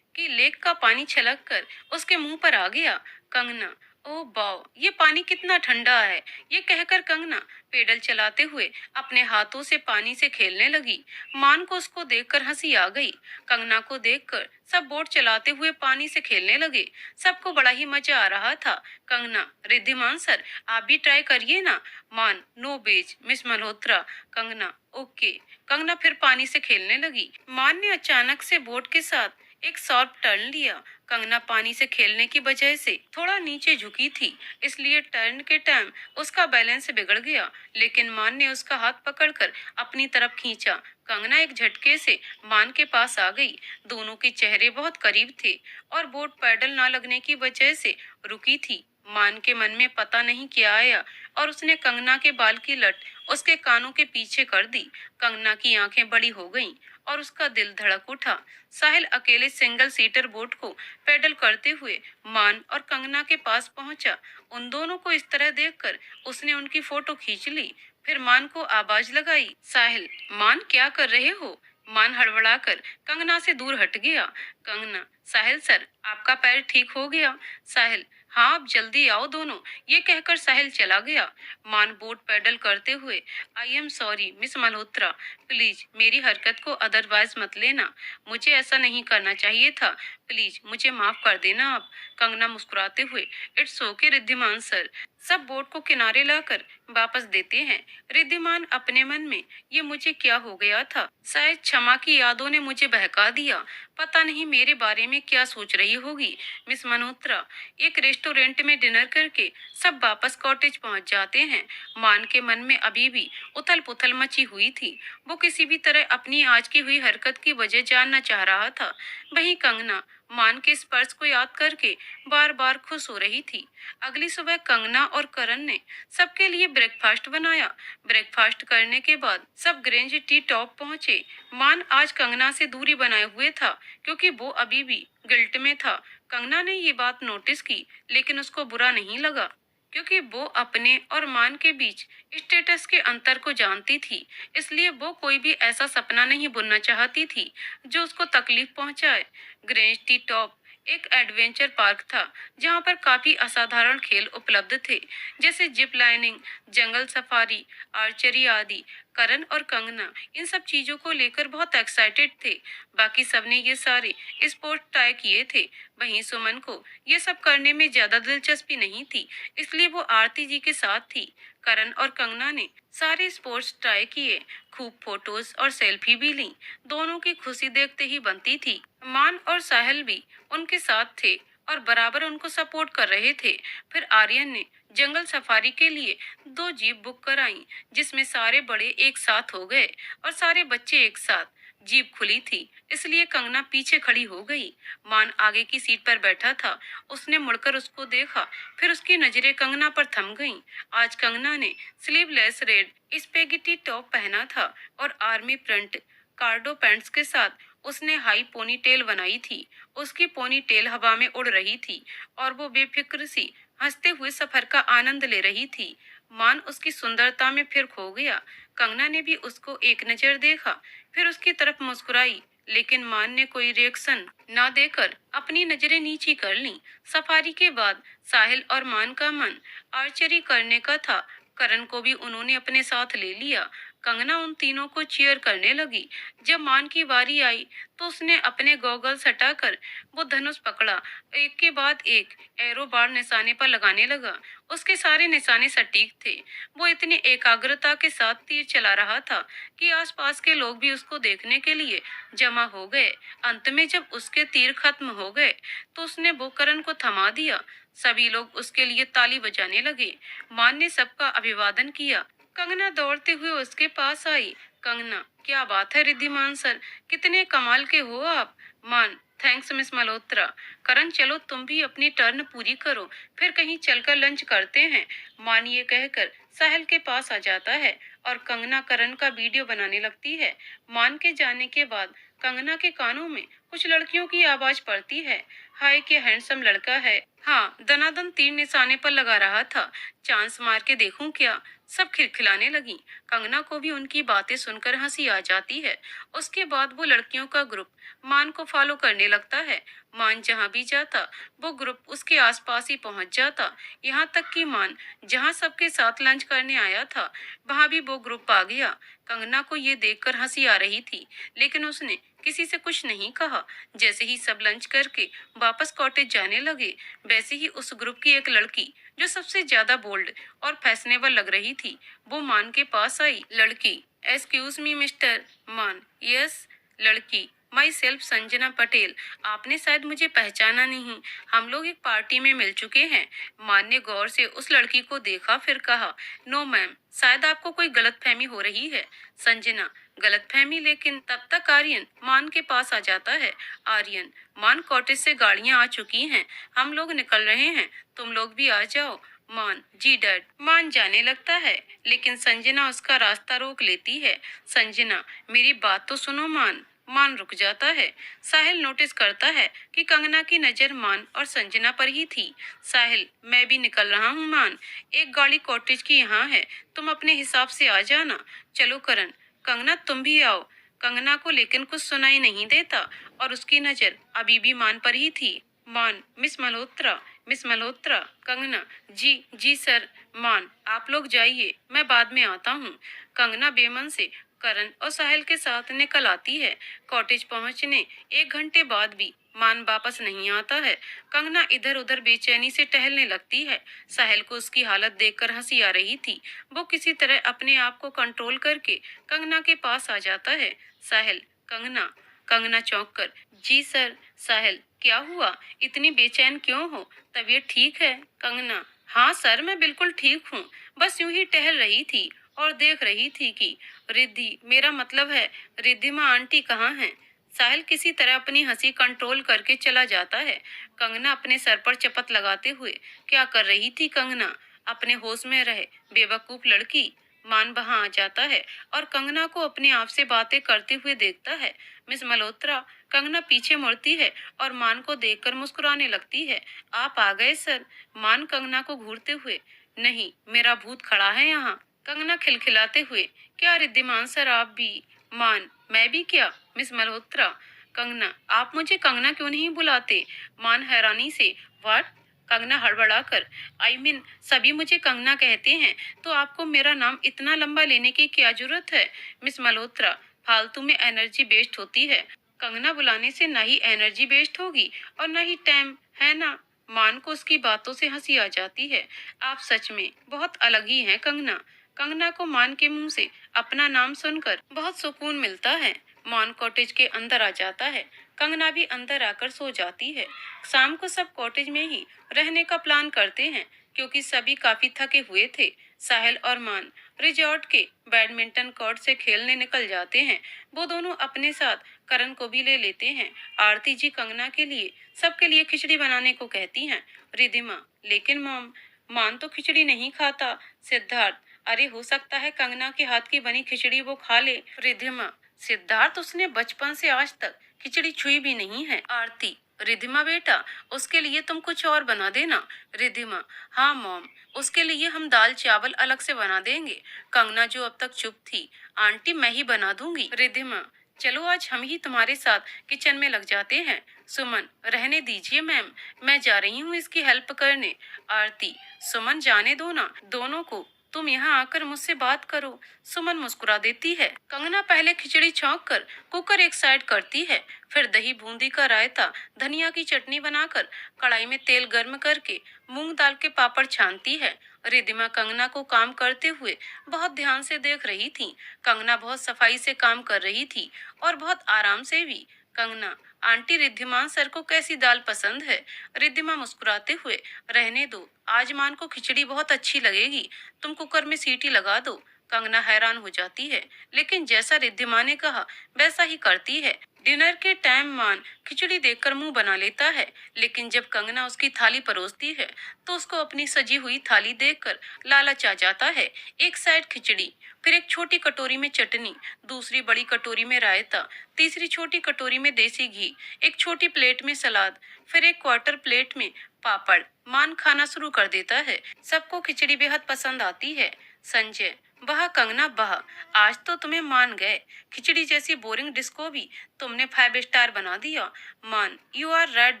कि लेक का पानी छलक कर उसके मुंह पर आ गया। कंगना, ओह वाओ, ये पानी कितना ठंडा है। ये कहकर कंगना पेडल चलाते हुए अपने हाथों से पानी से खेलने लगी। मान को उसको देखकर हंसी आ गई। कंगना को देखकर सब बोट चलाते हुए पानी से खेलने लगे। सबको बड़ा ही मजा आ रहा था। कंगना, रिद्धिमान सर, आप भी ट्राई करिए ना। मान, नो बेज मिस मल्होत्रा। कंगना, ओके। कंगना फिर पानी से खेलने लगी। मान ने अचानक से बोट के साथ एक शार्प टर्न लिया। कंगना पानी से खेलने की वजह से थोड़ा नीचे झुकी थी, इसलिए टर्न के टाइम उसका बैलेंस बिगड़ गया। लेकिन मान ने उसका हाथ पकड़कर अपनी तरफ खींचा। कंगना एक झटके से मान के पास आ गई। दोनों के चेहरे बहुत करीब थे और बोट पैडल ना लगने की वजह से रुकी थी। मान के मन में पता नहीं क्या आया और उसने कंगना के बाल की लट उसके कानों के पीछे कर दी। कंगना की आंखें बड़ी हो गईं और उसका दिल धड़क उठा। साहिल अकेले सिंगल सीटर बोट को पैडल करते हुए मान और कंगना के पास पहुंचा। उन दोनों को इस तरह देखकर उसने उनकी फोटो खींच ली। फिर मान को आवाज लगाई, साहिल, मान क्या कर रहे हो? मान हड़बड़ाकर कंगना से दूर हट गया। कंगना, साहिल सर, आपका पैर ठीक हो गया? साहिल, हाँ, आप जल्दी आओ दोनों। ये कहकर साहिल चला गया। मान बोट पैडल करते हुए, आई am sorry Miss Malhotra, please मेरी हरकत को अदरवाइज मत लेना। मुझे ऐसा नहीं करना चाहिए था। प्लीज मुझे माफ कर देना आप। कंगना मुस्कुराते हुए, इट्स ओके रिद्धिमान सर, सब बोट को किनारे लाकर वापस देते हैं। रिद्धिमान अपने मन में, ये मुझे क्या हो गया था? शायद क्षमा की यादों ने मुझे बहका दिया। पता नहीं मेरे बारे में क्या सोच रही होगी मिस मल्होत्रा। एक रेस्टोरेंट में डिनर करके सब वापस कॉटेज पहुंच जाते हैं। मान के मन में अभी भी उथल पुथल मची हुई थी। वो किसी भी तरह अपनी आज की हुई हरकत की वजह जानना चाह रहा था। वहीं कंगना मान के स्पर्श को याद करके बार बार खुश हो रही थी। अगली सुबह कंगना और करण ने सबके लिए ब्रेकफास्ट बनाया। ब्रेकफास्ट करने के बाद सब ग्रेंज टी टॉप पहुंचे। मान आज कंगना से दूरी बनाए हुए था क्योंकि वो अभी भी गिल्ट में था। कंगना ने ये बात नोटिस की, लेकिन उसको बुरा नहीं लगा क्योंकि वो अपने और मान के बीच स्टेटस के अंतर को जानती थी। इसलिए वो कोई भी ऐसा सपना नहीं बुनना चाहती थी जो उसको तकलीफ पहुंचाए। ग्रेंज टी टॉप एक एडवेंचर पार्क था जहां पर काफी असाधारण खेल उपलब्ध थे, जैसे जिप लाइनिंग, जंगल सफारी, आर्चरी आदि। करण और कंगना इन सब चीजों को लेकर बहुत एक्साइटेड थे। बाकी सबने ये सारे स्पोर्ट ट्राई किए थे। वहीं सुमन को ये सब करने में ज्यादा दिलचस्पी नहीं थी, इसलिए वो आरती जी के साथ थी। करण और कंगना ने सारे स्पोर्ट्स ट्राई किए, खूब फोटोज और सेल्फी भी ली। दोनों की खुशी देखते ही बनती थी। मान और साहिल भी उनके साथ थे और बराबर उनको सपोर्ट कर रहे थे। फिर आर्यन ने जंगल सफारी के लिए 2 जीप बुक कराई, जिसमें सारे बड़े एक साथ हो गए और सारे बच्चे एक साथ। जीप खुली थी, इसलिए कंगना पीछे खड़ी हो गई। मान आगे की सीट पर बैठा था। उसने मुड़कर उसको देखा, फिर उसकी नजरें कंगना पर थम गईं। आज कंगना ने स्लीवलेस रेड स्पेगेटी टॉप पहना था और आर्मी प्रिंट कार्डो पैंट्स के साथ उसने हाई पोनी टेल बनाई थी। उसकी पोनी टेल हवा में उड़ रही थी और वो बेफिक्र सी हंसते हुए सफर का आनंद ले रही थी। मान उसकी सुंदरता में फिर खो गया। कंगना ने भी उसको एक नजर देखा, फिर उसकी तरफ मुस्कुराई, लेकिन मान ने कोई रिएक्शन ना देकर अपनी नजरें नीची कर लीं। सफारी के बाद साहिल और मान का मन आर्चरी करने का था। करण को भी उन्होंने अपने साथ ले लिया। कंगना उन तीनों को चीयर करने लगी। जब मान की बारी आई तो उसने अपने गॉगल्स हटाकर वो धनुष पकड़ा। एक के बाद एक एरो बाण निशाने पर लगाने लगा। उसके सारे निशाने सटीक थे। वो इतनी एकाग्रता के साथ तीर चला रहा था कि आसपास के लोग भी उसको देखने के लिए जमा हो गए। अंत में जब उसके तीर खत्म हो गए तो उसने बुकरन को थमा दिया। सभी लोग उसके लिए ताली बजाने लगे। मान ने सबका अभिवादन किया। कंगना दौड़ते हुए उसके पास आई। कंगना, क्या बात है रिद्धिमान सर, कितने कमाल के हो आप। मान, थैंक्स मिस मल्होत्रा। करण, चलो तुम भी अपनी टर्न पूरी करो, फिर कहीं चलकर लंच करते हैं। मान ये कहकर साहिल के पास आ जाता है और कंगना करण का वीडियो बनाने लगती है। मान के जाने के बाद कंगना के कानों में कुछ लड़कियों की आवाज पड़ती है। हाय, क्या हैंडसम लड़का है। हाँ, दनादन तीर निशाने पर लगा रहा था। चांस मार के देखूं क्या। सब खिलखिलाने लगी। कंगना को भी उनकी बातें सुनकर हंसी आ जाती है। उसके बाद वो लड़कियों का ग्रुप मान को फॉलो करने लगता है। मान जहाँ भी जाता वो ग्रुप उसके आसपास ही पहुंच जाता। यहाँ तक कि मान जहाँ सबके साथ लंच करने आया था वहां भी वो ग्रुप आ गया। कंगना को ये देखकर हंसी आ रही थी, लेकिन उसने किसी से कुछ नहीं कहा। जैसे ही सब लंच करके वापस कॉटेज जाने लगे, वैसे ही उस ग्रुप की एक लड़की जो सबसे ज्यादा बोल्ड और फैशनेबल लग रही थी, वो मान के पास आई। लड़की, एक्सक्यूज मी मिस्टर मान। यस। लड़की, माई सेल्फ संजना पटेल। आपने शायद मुझे पहचाना नहीं, हम लोग एक पार्टी में मिल चुके हैं। मान ने गौर से उस लड़की को देखा, फिर कहा, नो मैम, शायद आपको कोई गलतफहमी हो रही है। संजना, गलतफहमी? लेकिन तब तक आर्यन मान के पास आ जाता है। आर्यन, मान, कॉटेज से गाड़ियां आ चुकी हैं, हम लोग निकल रहे हैं, तुम लोग भी आ जाओ। मान, जी डैड। मान जाने लगता है, लेकिन संजना उसका रास्ता रोक लेती है। संजना, मेरी बात तो सुनो मान। मान रुक जाता है। साहिल नोटिस करता है कि कंगना की नजर मान और संजना पर ही थी। साहिल, मैं भी निकल रहा हूँ मान, एक गाड़ी कॉटेज की यहाँ है, तुम अपने हिसाब से आ जाना। चलो करण। कंगना, तुम भी आओ। कंगना को लेकिन कुछ सुनाई नहीं देता और उसकी नजर अभी भी मान पर ही थी। मान, मिस मल्होत्रा, मिस मल्होत्रा। कंगना, जी जी सर। मान, आप लोग जाइए, मैं बाद में आता हूँ। कंगना बेमन से करण और साहिल के साथ निकल आती है। कॉटेज पहुंचने 1 घंटे बाद भी मान वापस नहीं आता है। कंगना इधर उधर बेचैनी से टहलने लगती है। साहिल को उसकी हालत देखकर हंसी आ रही थी। वो किसी तरह अपने आप को कंट्रोल करके कंगना के पास आ जाता है। साहिल, कंगना। कंगना चौंक कर, जी सर। साहिल, क्या हुआ, इतनी बेचैन क्यों हो, तबीयत ठीक है? कंगना, हाँ सर, मैं बिल्कुल ठीक हूँ, बस यूं ही टहल रही थी और देख रही थी कि रिद्धि, मेरा मतलब है रिद्धिमा आंटी कहाँ हैं। साहिल किसी तरह अपनी हंसी कंट्रोल करके चला जाता है। कंगना अपने सर पर चपत लगाते हुए, क्या कर रही थी कंगना, अपने होश में रहे बेवकूफ लड़की। मान वहां आ जाता है और कंगना को अपने आप से बातें करते हुए देखता है। मिस मल्होत्रा। कंगना पीछे मुड़ती है और मान को देखकर मुस्कुराने लगती है। आप आ गए सर। मान कंगना को घूरते हुए, नहीं, मेरा भूत खड़ा है यहाँ। कंगना खिलखिलाते हुए, क्या रिद्धिमान सर आप भी? मान, मैं भी क्या? मिस मल्होत्रा। कंगना, आप मुझे कंगना क्यों नहीं बुलाते? मान हैरानी से, व्हाट? कंगना हड़बड़ाकर, आई मीन सभी मुझे कंगना कहते हैं, तो आपको मेरा नाम इतना लंबा लेने की क्या जरूरत है? मिस मल्होत्रा, फालतू में एनर्जी वेस्ट होती है। कंगना बुलाने से ना ही एनर्जी वेस्ट होगी और ना ही टाइम, है ना? मान को उसकी बातों से हंसी आ जाती है। आप सच में बहुत अलग ही हैं कंगना। कंगना को मान के मुंह से अपना नाम सुनकर बहुत सुकून मिलता है। मान कॉटेज के अंदर आ जाता है। कंगना भी अंदर आकर सो जाती है। शाम को सब कॉटेज में ही रहने का प्लान करते हैं, क्योंकि सभी काफी थके हुए थे। साहिल और मान रिजॉर्ट के बैडमिंटन कोर्ट से खेलने निकल जाते हैं। वो दोनों अपने साथ करण को भी ले लेते हैं। आरती जी कंगना के लिए सबके लिए खिचड़ी बनाने को कहती हैं। रिधिमा, लेकिन मॉम, मान तो खिचड़ी नहीं खाता। सिद्धार्थ, अरे हो सकता है कंगना के हाथ की बनी खिचड़ी वो खा ले। रिधिमा, सिद्धार्थ, उसने बचपन से आज तक खिचड़ी छुई भी नहीं है। आरती, रिधिमा बेटा, उसके लिए तुम कुछ और बना देना। रिधिमा, हाँ मॉम, उसके लिए हम दाल चावल अलग से बना देंगे। कंगना जो अब तक चुप थी, आंटी मैं ही बना दूंगी। रिधिमा, चलो आज हम ही तुम्हारे साथ किचन में लग जाते हैं। सुमन, रहने दीजिए मैम, मैं जा रही हूँ इसकी हेल्प करने। आरती, सुमन जाने दो ना, दोनों को तुम यहाँ आकर मुझसे बात करो। सुमन मुस्कुरा देती है। कंगना पहले खिचड़ी छौंक कर कुकर एक साइड करती है, फिर दही बूंदी का रायता, धनिया की चटनी बनाकर कढ़ाई में तेल गर्म करके मूंग दाल के पापड़ छानती है। रिद्धिमा कंगना को काम करते हुए बहुत ध्यान से देख रही थी। कंगना बहुत सफाई से काम कर रही थी और बहुत आराम से भी। कंगना, आंटी रिद्धिमान सर को कैसी दाल पसंद है? रिद्धिमा मुस्कुराते हुए, रहने दो, आज मान को खिचड़ी बहुत अच्छी लगेगी, तुम कुकर में सीटी लगा दो। कंगना हैरान हो जाती है, लेकिन जैसा रिद्धिमा ने कहा वैसा ही करती है। डिनर के टाइम मान खिचड़ी देखकर मुंह बना लेता है, लेकिन जब कंगना उसकी थाली परोसती है तो उसको अपनी सजी हुई थाली देखकर लालच आ जाता है। एक साइड खिचड़ी, फिर एक छोटी कटोरी में चटनी, दूसरी बड़ी कटोरी में रायता, तीसरी छोटी कटोरी में देसी घी, एक छोटी प्लेट में सलाद, फिर एक क्वार्टर प्लेट में पापड़। मान खाना शुरू कर देता है। सबको खिचड़ी बेहद पसंद आती है। संजय, वाह कंगना वाह, आज तो तुम्हें मान गए। खिचड़ी जैसी बोरिंग डिश को भी तुमने 5 स्टार बना दिया। मान, यू आर राइट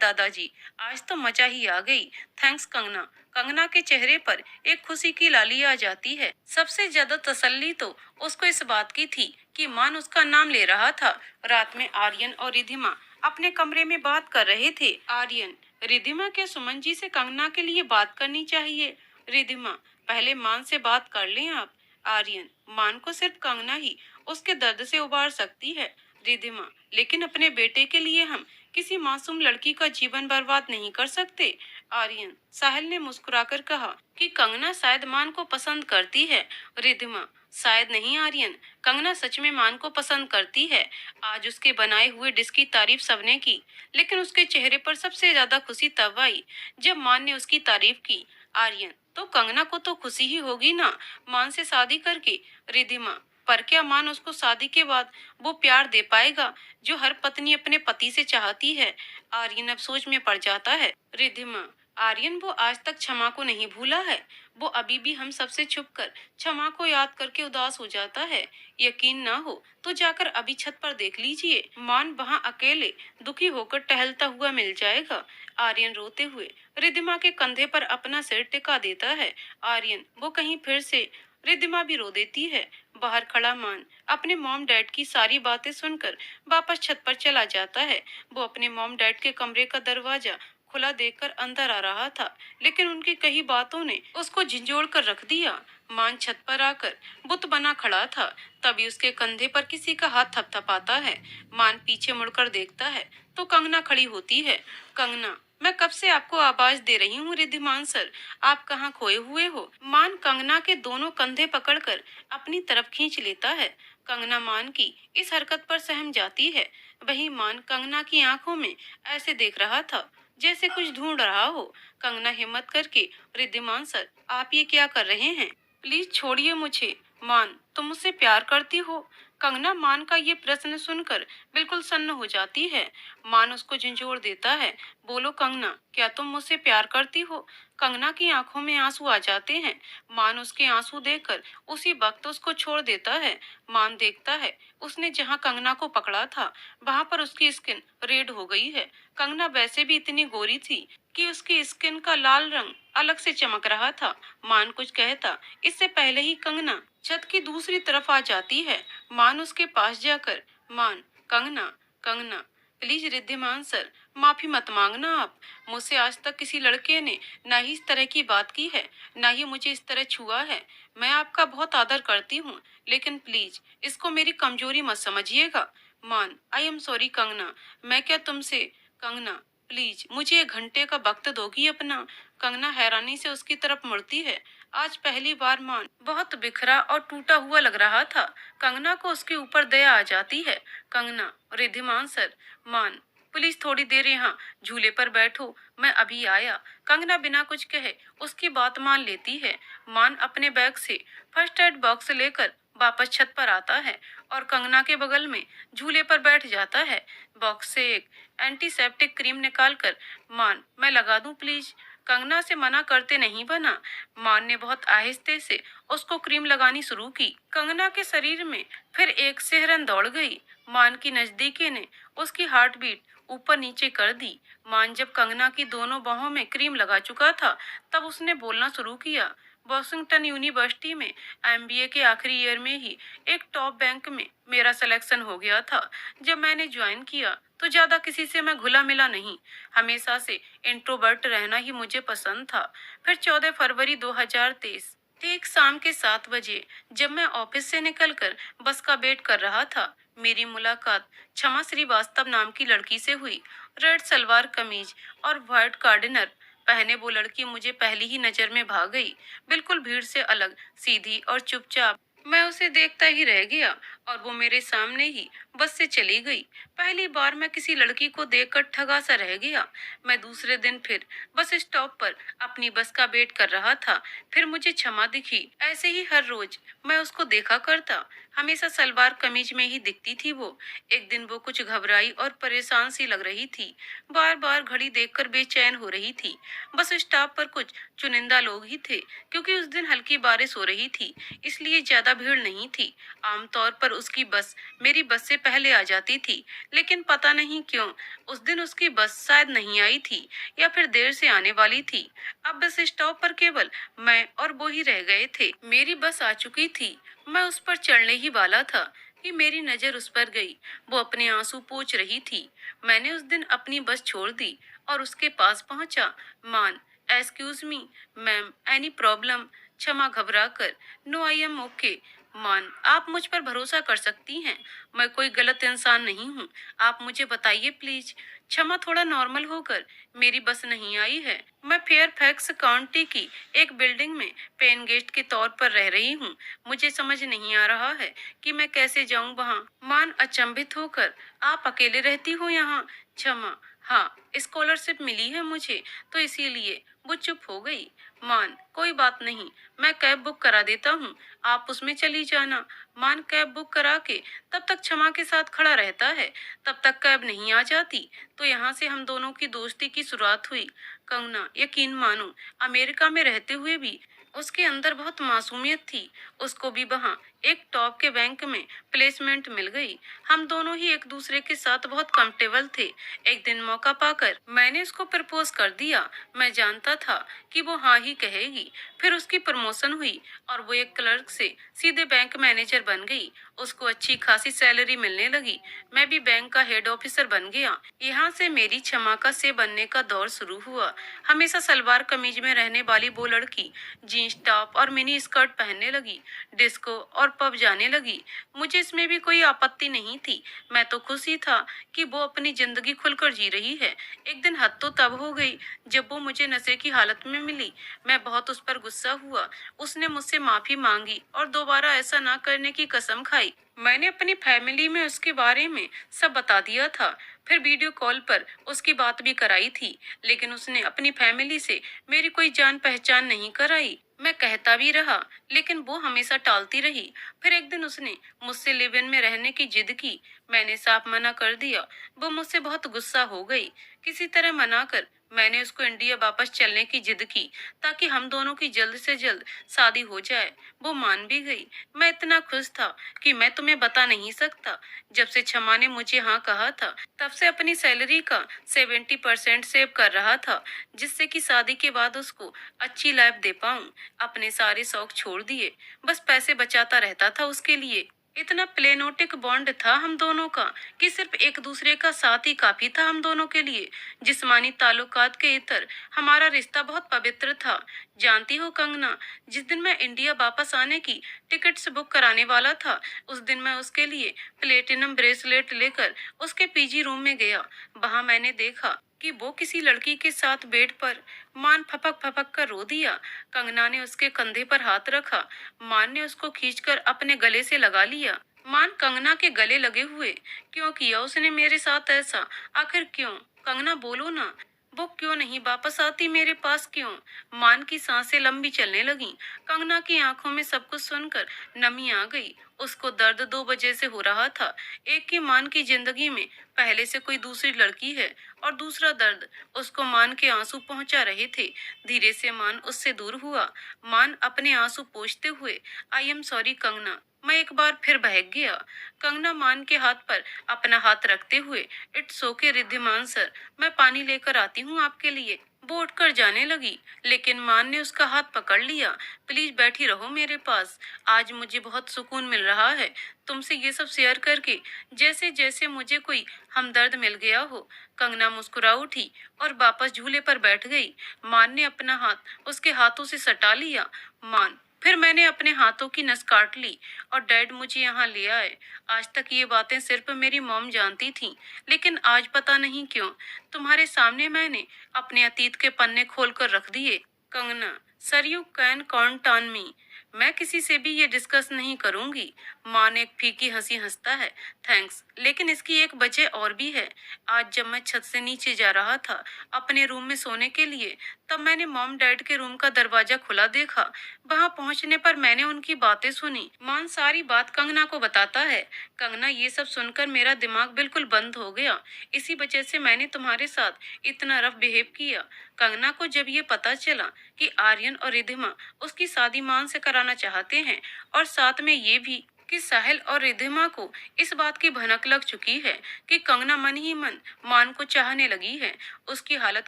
दादाजी, आज तो मजा ही आ गई। थैंक्स कंगना। कंगना के चेहरे पर एक खुशी की लाली आ जाती है। सबसे ज्यादा तसल्ली तो उसको इस बात की थी कि मान उसका नाम ले रहा था। रात में आर्यन और रिधिमा अपने कमरे में बात कर रहे थे। आर्यन, रिधिमा, क्या सुमन जी से कंगना के लिए बात करनी चाहिए? रिधिमा, पहले मान से बात कर लें आप। आर्यन, मान को सिर्फ कंगना ही उसके दर्द से उबार सकती है। रिधिमा, लेकिन अपने बेटे के लिए हम किसी मासूम लड़की का जीवन बर्बाद नहीं कर सकते। आर्यन, साहिल ने मुस्कुराकर कहा कि कंगना शायद मान को पसंद करती है। रिधिमा, शायद नहीं आर्यन, कंगना सच में मान को पसंद करती है। आज उसके बनाए हुए डिश की तारीफ सबने की, लेकिन उसके चेहरे पर सबसे ज्यादा खुशी तब आई जब मान ने उसकी तारीफ की। आर्यन, तो कंगना को तो खुशी ही होगी ना मान से शादी करके। रिधिमा, पर क्या मान उसको शादी के बाद वो प्यार दे पाएगा जो हर पत्नी अपने पति से चाहती है? आर्यन अब सोच में पड़ जाता है। रिधिमा, आर्यन, वो आज तक क्षमा को नहीं भूला है। वो अभी भी हम सबसे छुप कर क्षमा को याद करके उदास हो जाता है। यकीन ना हो तो जाकर अभी छत पर देख लीजिए, मान वहाँ अकेले दुखी होकर टहलता हुआ मिल जाएगा। आर्यन रोते हुए रिद्धिमा के कंधे पर अपना सिर टिका देता है। आर्यन, वो कहीं फिर से। रिद्धिमा भी रो देती है। बाहर खड़ा मान अपने मॉम डैड की सारी बातें सुनकर वापस छत पर चला जाता है। वो अपने मॉम डैड के कमरे का दरवाजा खुला देखकर अंदर आ रहा था, लेकिन उनकी कई बातों ने उसको झिंझोड़ कर रख दिया। मान छत पर आकर बुत बना खड़ा था, तभी उसके कंधे पर किसी का हाथ थपथपाता है। मान पीछे मुड़कर देखता है तो कंगना खड़ी होती है। कंगना, मैं कब से आपको आवाज दे रही हूँ रिद्धिमान सर, आप कहाँ खोए हुए हो? मान कंगना के दोनों कंधे पकड़कर अपनी तरफ खींच लेता है। कंगना मान की इस हरकत पर सहम जाती है। वही मान कंगना की आंखों में ऐसे देख रहा था जैसे कुछ ढूंढ रहा हो। कंगना हिम्मत करके, रिद्धिमान सर, आप ये क्या कर रहे हैं? प्लीज छोड़िए मुझे। मान, तुम मुझसे प्यार करती हो? कंगना मान का ये प्रश्न सुनकर बिल्कुल सन्न हो जाती है। मान उसको झंझोड़ देता है। बोलो कंगना, क्या तुम मुझसे प्यार करती हो? कंगना की आंखों में आंसू आ जाते हैं। मान उसके आंसू देखकर उसी वक्त उसको छोड़ देता है। मान देखता है उसने जहां कंगना को पकड़ा था वहां पर उसकी स्किन रेड हो गई है। कंगना वैसे भी इतनी गोरी थी कि उसकी स्किन का लाल रंग अलग से चमक रहा था। मान कुछ कहता इससे पहले ही कंगना छत की दूसरी तरफ आ जाती है। मान उसके पास जाकर, मान, कंगना, कंगना, प्लीज रिद्धिमान सर, माफी मत मांगना आप। मुझसे आज तक किसी लड़के ने ना ही इस तरह की बात की है, ना ही मुझे इस तरह छुआ है। मैं आपका बहुत आदर करती हूँ, लेकिन प्लीज इसको मेरी कमजोरी मत समझिएगा। मान, आई एम सॉरी कंगना, मैं क्या तुमसे। कंगना, प्लीज मुझे 1 घंटे का वक्त दोगी अपना? कंगना हैरानी से उसकी तरफ मुड़ती है। आज पहली बार मान बहुत बिखरा और टूटा हुआ लग रहा था। कंगना को उसके ऊपर दया आ जाती है। कंगना, रिद्धिमान सर, मान, प्लीज थोड़ी देर यहाँ झूले पर बैठो, मैं अभी आया। कंगना बिना कुछ कहे उसकी बात मान लेती है। मान अपने बैग से फर्स्ट एड बॉक्स लेकर वापस छत पर आता है और कंगना के बगल में झूले पर बैठ जाता है। बॉक्स से एक एंटीसेप्टिक क्रीम निकालकर, मान, मैं लगा दूं प्लीज? कंगना से मना करते नहीं बना। मान ने बहुत आहिस्ते से उसको क्रीम लगानी शुरू की। कंगना के शरीर में फिर एक सिहरन दौड़ गई। मान की नजदीकी ने उसकी हार्ट बीट ऊपर नीचे कर दी। मान जब कंगना की दोनों बाहों में क्रीम लगा चुका था तब उसने बोलना शुरू किया। वॉशिंगटन यूनिवर्सिटी में एमबीए के आखिरी ईयर में ही एक टॉप बैंक में मेरा सिलेक्शन हो गया था। जब मैंने ज्वाइन किया तो ज्यादा किसी से मैं घुला मिला नहीं। हमेशा से इंट्रोवर्ट रहना ही मुझे पसंद था। फिर 14 फरवरी 2023 ठीक शाम के 7 बजे जब मैं ऑफिस से निकलकर बस का वेट कर रहा था, मेरी मुलाकात क्षमा श्रीवास्तव नाम की लड़की से हुई। रेड सलवार कमीज और व्हाइट कार्डिनर पहने वो लड़की मुझे पहली ही नजर में भा गई। बिल्कुल भीड़ से अलग, सीधी और चुपचाप। मैं उसे देखता ही रह गया और वो मेरे सामने ही बस से चली गई। पहली बार मैं किसी लड़की को देखकर ठगा सा रह गया। मैं दूसरे दिन फिर बस स्टॉप पर अपनी बस का वेट कर रहा था। फिर मुझे क्षमा दिखी। ऐसे ही हर रोज मैं उसको देखा करता। हमेशा सलवार कमीज में ही दिखती थी वो। एक दिन वो कुछ घबराई और परेशान सी लग रही थी। बार बार घड़ी देखकर बेचैन हो रही थी। बस स्टॉप पर कुछ चुनिंदा लोग ही थे, क्योंकि उस दिन हल्की बारिश हो रही थी, इसलिए ज्यादा भीड़ नहीं थी। आमतौर पर उसकी बस मेरी बस से पहले आ जाती थी, लेकिन पता नहीं क्यों उस दिन उसकी बस शायद नहीं आई थी या फिर देर से आने वाली थी। अब बस स्टॉप पर केवल मैं और वो ही रह गए थे। मेरी बस आ चुकी थी। मैं उस पर चढ़ने ही वाला था कि मेरी नजर उस पर गई। वो अपने आंसू पोंछ रही थी। मैंने उस दिन अपनी बस छोड़ दी और उसके पास पहुंचा। मान, excuse me ma'am, any problem? क्षमा घबरा कर, नो आई एम ओके। मान, आप मुझ पर भरोसा कर सकती हैं। मैं कोई गलत इंसान नहीं हूँ। आप मुझे बताइए प्लीज। क्षमा थोड़ा नॉर्मल होकर, मेरी बस नहीं आई है। मैं फेयरफैक्स काउंटी की एक बिल्डिंग में पेन गेस्ट के तौर पर रह रही हूँ। मुझे समझ नहीं आ रहा है कि मैं कैसे जाऊँ वहाँ। मान अचंभित होकर, आप अकेले रहती हो यहाँ? क्षमा, हाँ, स्कॉलरशिप मिली है मुझे, तो इसीलिए। वो चुप हो गई। मान, कोई बात नहीं, मैं कैब बुक करा देता हूँ, आप उसमें चली जाना। मान कैब बुक करा के तब तक क्षमा के साथ खड़ा रहता है। तब तक कैब नहीं आ जाती, तो यहाँ से हम दोनों की दोस्ती की शुरुआत हुई। कंगना, यकीन मानो, अमेरिका में रहते हुए भी उसके अंदर बहुत मासूमियत थी। उसको भी वहाँ एक टॉप के बैंक में प्लेसमेंट मिल गई। हम दोनों ही एक दूसरे के साथ बहुत कंफर्टेबल थे। एक दिन मौका पाकर मैंने उसको प्रपोज कर दिया। मैं जानता था कि वो हाँ ही कहेगी। फिर उसकी प्रमोशन हुई और वो एक क्लर्क से सीधे बैंक मैनेजर बन गई। उसको अच्छी खासी सैलरी मिलने लगी। मैं भी बैंक का हेड ऑफिसर बन गया। यहाँ से मेरी क्षमा का से बनने का दौर शुरू हुआ। हमेशा सलवार कमीज में रहने वाली वो लड़की जीन्स टॉप और मिनी स्कर्ट पहनने लगी, डिस्को और पब जाने लगी। मुझे इसमें भी कोई आपत्ति नहीं थी। मैं तो खुश ही था कि वो अपनी जिंदगी खुलकर जी रही है। एक दिन हद तो तब हो गई जब वो मुझे नशे की हालत में मिली। मैं बहुत उस पर गुस्सा हुआ। उसने मुझसे माफी मांगी और दोबारा ऐसा ना करने की कसम खाई। मैंने अपनी फैमिली में उसके बारे में सब बता दिया था। फिर वीडियो कॉल पर उसकी बात भी कराई थी, लेकिन उसने अपनी फैमिली से मेरी कोई जान पहचान नहीं कराई। मैं कहता भी रहा, लेकिन वो हमेशा टालती रही। फिर एक दिन उसने मुझसे लिव इन में रहने की जिद की। मैंने साफ मना कर दिया। वो मुझसे बहुत गुस्सा हो गई। किसी तरह मना कर मैंने उसको इंडिया वापस चलने की जिद की, ताकि हम दोनों की जल्द से जल्द शादी हो जाए। वो मान भी गई। मैं इतना खुश था कि मैं तुम्हें बता नहीं सकता। जब से क्षमा ने मुझे हाँ कहा था, तब से अपनी सैलरी का 70% सेव कर रहा था, जिससे कि शादी के बाद उसको अच्छी लाइफ दे पाऊं। अपने सारे शौक छोड़ दिए, बस पैसे बचाता रहता था उसके लिए। इतना प्लेनोटिक बॉन्ड था हम दोनों का कि सिर्फ एक दूसरे का साथ ही काफी था हम दोनों के लिए। जिस्मानी ताल्लुकात के इतर हमारा रिश्ता बहुत पवित्र था। जानती हो कंगना, जिस दिन मैं इंडिया वापस आने की टिकट्स बुक कराने वाला था, उस दिन मैं उसके लिए प्लेटिनम ब्रेसलेट लेकर उसके पीजी रूम में गया। वहां मैंने देखा कि वो किसी लड़की के साथ बेड पर। मान फपक फपक कर रो दिया। कंगना ने उसके कंधे पर हाथ रखा। मान ने उसको खींचकर अपने गले से लगा लिया। मान कंगना के गले लगे हुए। क्यों किया उसने मेरे साथ ऐसा? आखिर क्यों? कंगना बोलो ना, वो क्यों नहीं वापस आती मेरे पास? क्यों? मान की सांसें लंबी चलने लगी। कंगना की आंखों में सब कुछ सुनकर नमी आ गई। उसको दर्द 2 वजह से हो रहा था। एक की मान की जिंदगी में पहले से कोई दूसरी लड़की है, और दूसरा दर्द उसको मान के आंसू पहुंचा रहे थे। धीरे से मान उससे दूर हुआ। मान अपने आंसू पोंछते हुए, आई एम सॉरी कंगना। मैं एक बार फिर बहक गया। कंगना मान के हाथ पर अपना हाथ रखते हुए, इट्स ओके रिद्धिमान सर, मैं पानी लेकर आती हूँ आपके लिए। वो उठकर जाने लगी, लेकिन मान ने उसका हाथ पकड़ लिया। प्लीज बैठी रहो मेरे पास, आज मुझे बहुत सुकून मिल रहा है तुमसे ये सब शेयर करके, जैसे जैसे मुझे कोई हमदर्द मिल गया हो। कंगना मुस्कुरा उठी और वापस झूले पर बैठ गई। मान ने अपना हाथ उसके हाथों से सटा लिया। मान, फिर मैंने अपने हाथों की नस काट ली और डैड मुझे यहाँ ले आए। आज तक ये बातें सिर्फ मेरी मॉम जानती थी, लेकिन आज पता नहीं क्यों तुम्हारे सामने मैंने अपने अतीत के पन्ने खोल कर रख दिए। Kangana, sir you can count on me, मैं किसी से भी ये डिस्कस नहीं करूंगी। माँ ने एक फीकी हंसी हंसता है, थैंक्स, लेकिन इसकी एक वजह और भी है। आज जब मैं छत से नीचे जा रहा था अपने रूम में सोने के लिए, तब मैंने मॉम डैड के रूम का दरवाजा खुला देखा। वहां पहुंचने पर मैंने उनकी बातें सुनी। मान सारी बात कंगना को बताता है। कंगना, ये सब सुनकर मेरा दिमाग बिल्कुल बंद हो गया। इसी वजह से मैंने तुम्हारे साथ इतना रफ बिहेव किया। कंगना को जब ये पता चला कि आर्यन और रिधिमा उसकी शादी मान से कराना चाहते हैं, और साथ में ये भी कि साहिल और रिधिमा को इस बात की भनक लग चुकी है कि कंगना मन ही मन मान को चाहने लगी है, उसकी हालत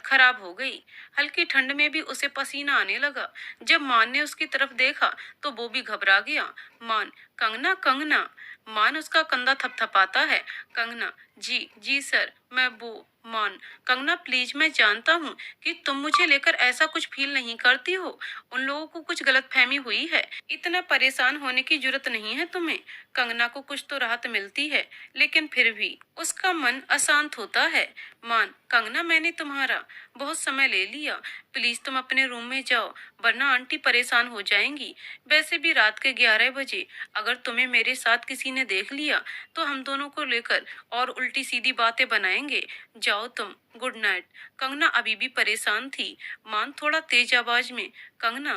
खराब हो गई। हल्की ठंड में भी उसे पसीना आने लगा। जब मान ने उसकी तरफ देखा तो वो भी घबरा गया। मान, कंगना कंगना। मान उसका कंधा थपथपाता है। कंगना, जी जी सर, मैं वो। मान, कंगना प्लीज, मैं जानता हूँ कि तुम मुझे लेकर ऐसा कुछ फील नहीं करती हो। उन लोगों को कुछ गलतफहमी हुई है, इतना परेशान होने की जरूरत नहीं है तुम्हें। कंगना को कुछ तो राहत मिलती है, लेकिन फिर भी उसका मन अशांत होता है। मान, कंगना मैंने तुम्हारा बहुत समय ले लिया, प्लीज तुम अपने रूम में जाओ, वरना आंटी परेशान हो जाएंगी। वैसे भी रात के 11 बजे अगर तुम्हें मेरे साथ किसी ने देख लिया तो हम दोनों को लेकर और उल्टी सीधी बातें बनाएंगे। जाओ तुम, गुड नाइट। कंगना अभी भी परेशान थी। मान थोड़ा तेज आवाज में, कंगना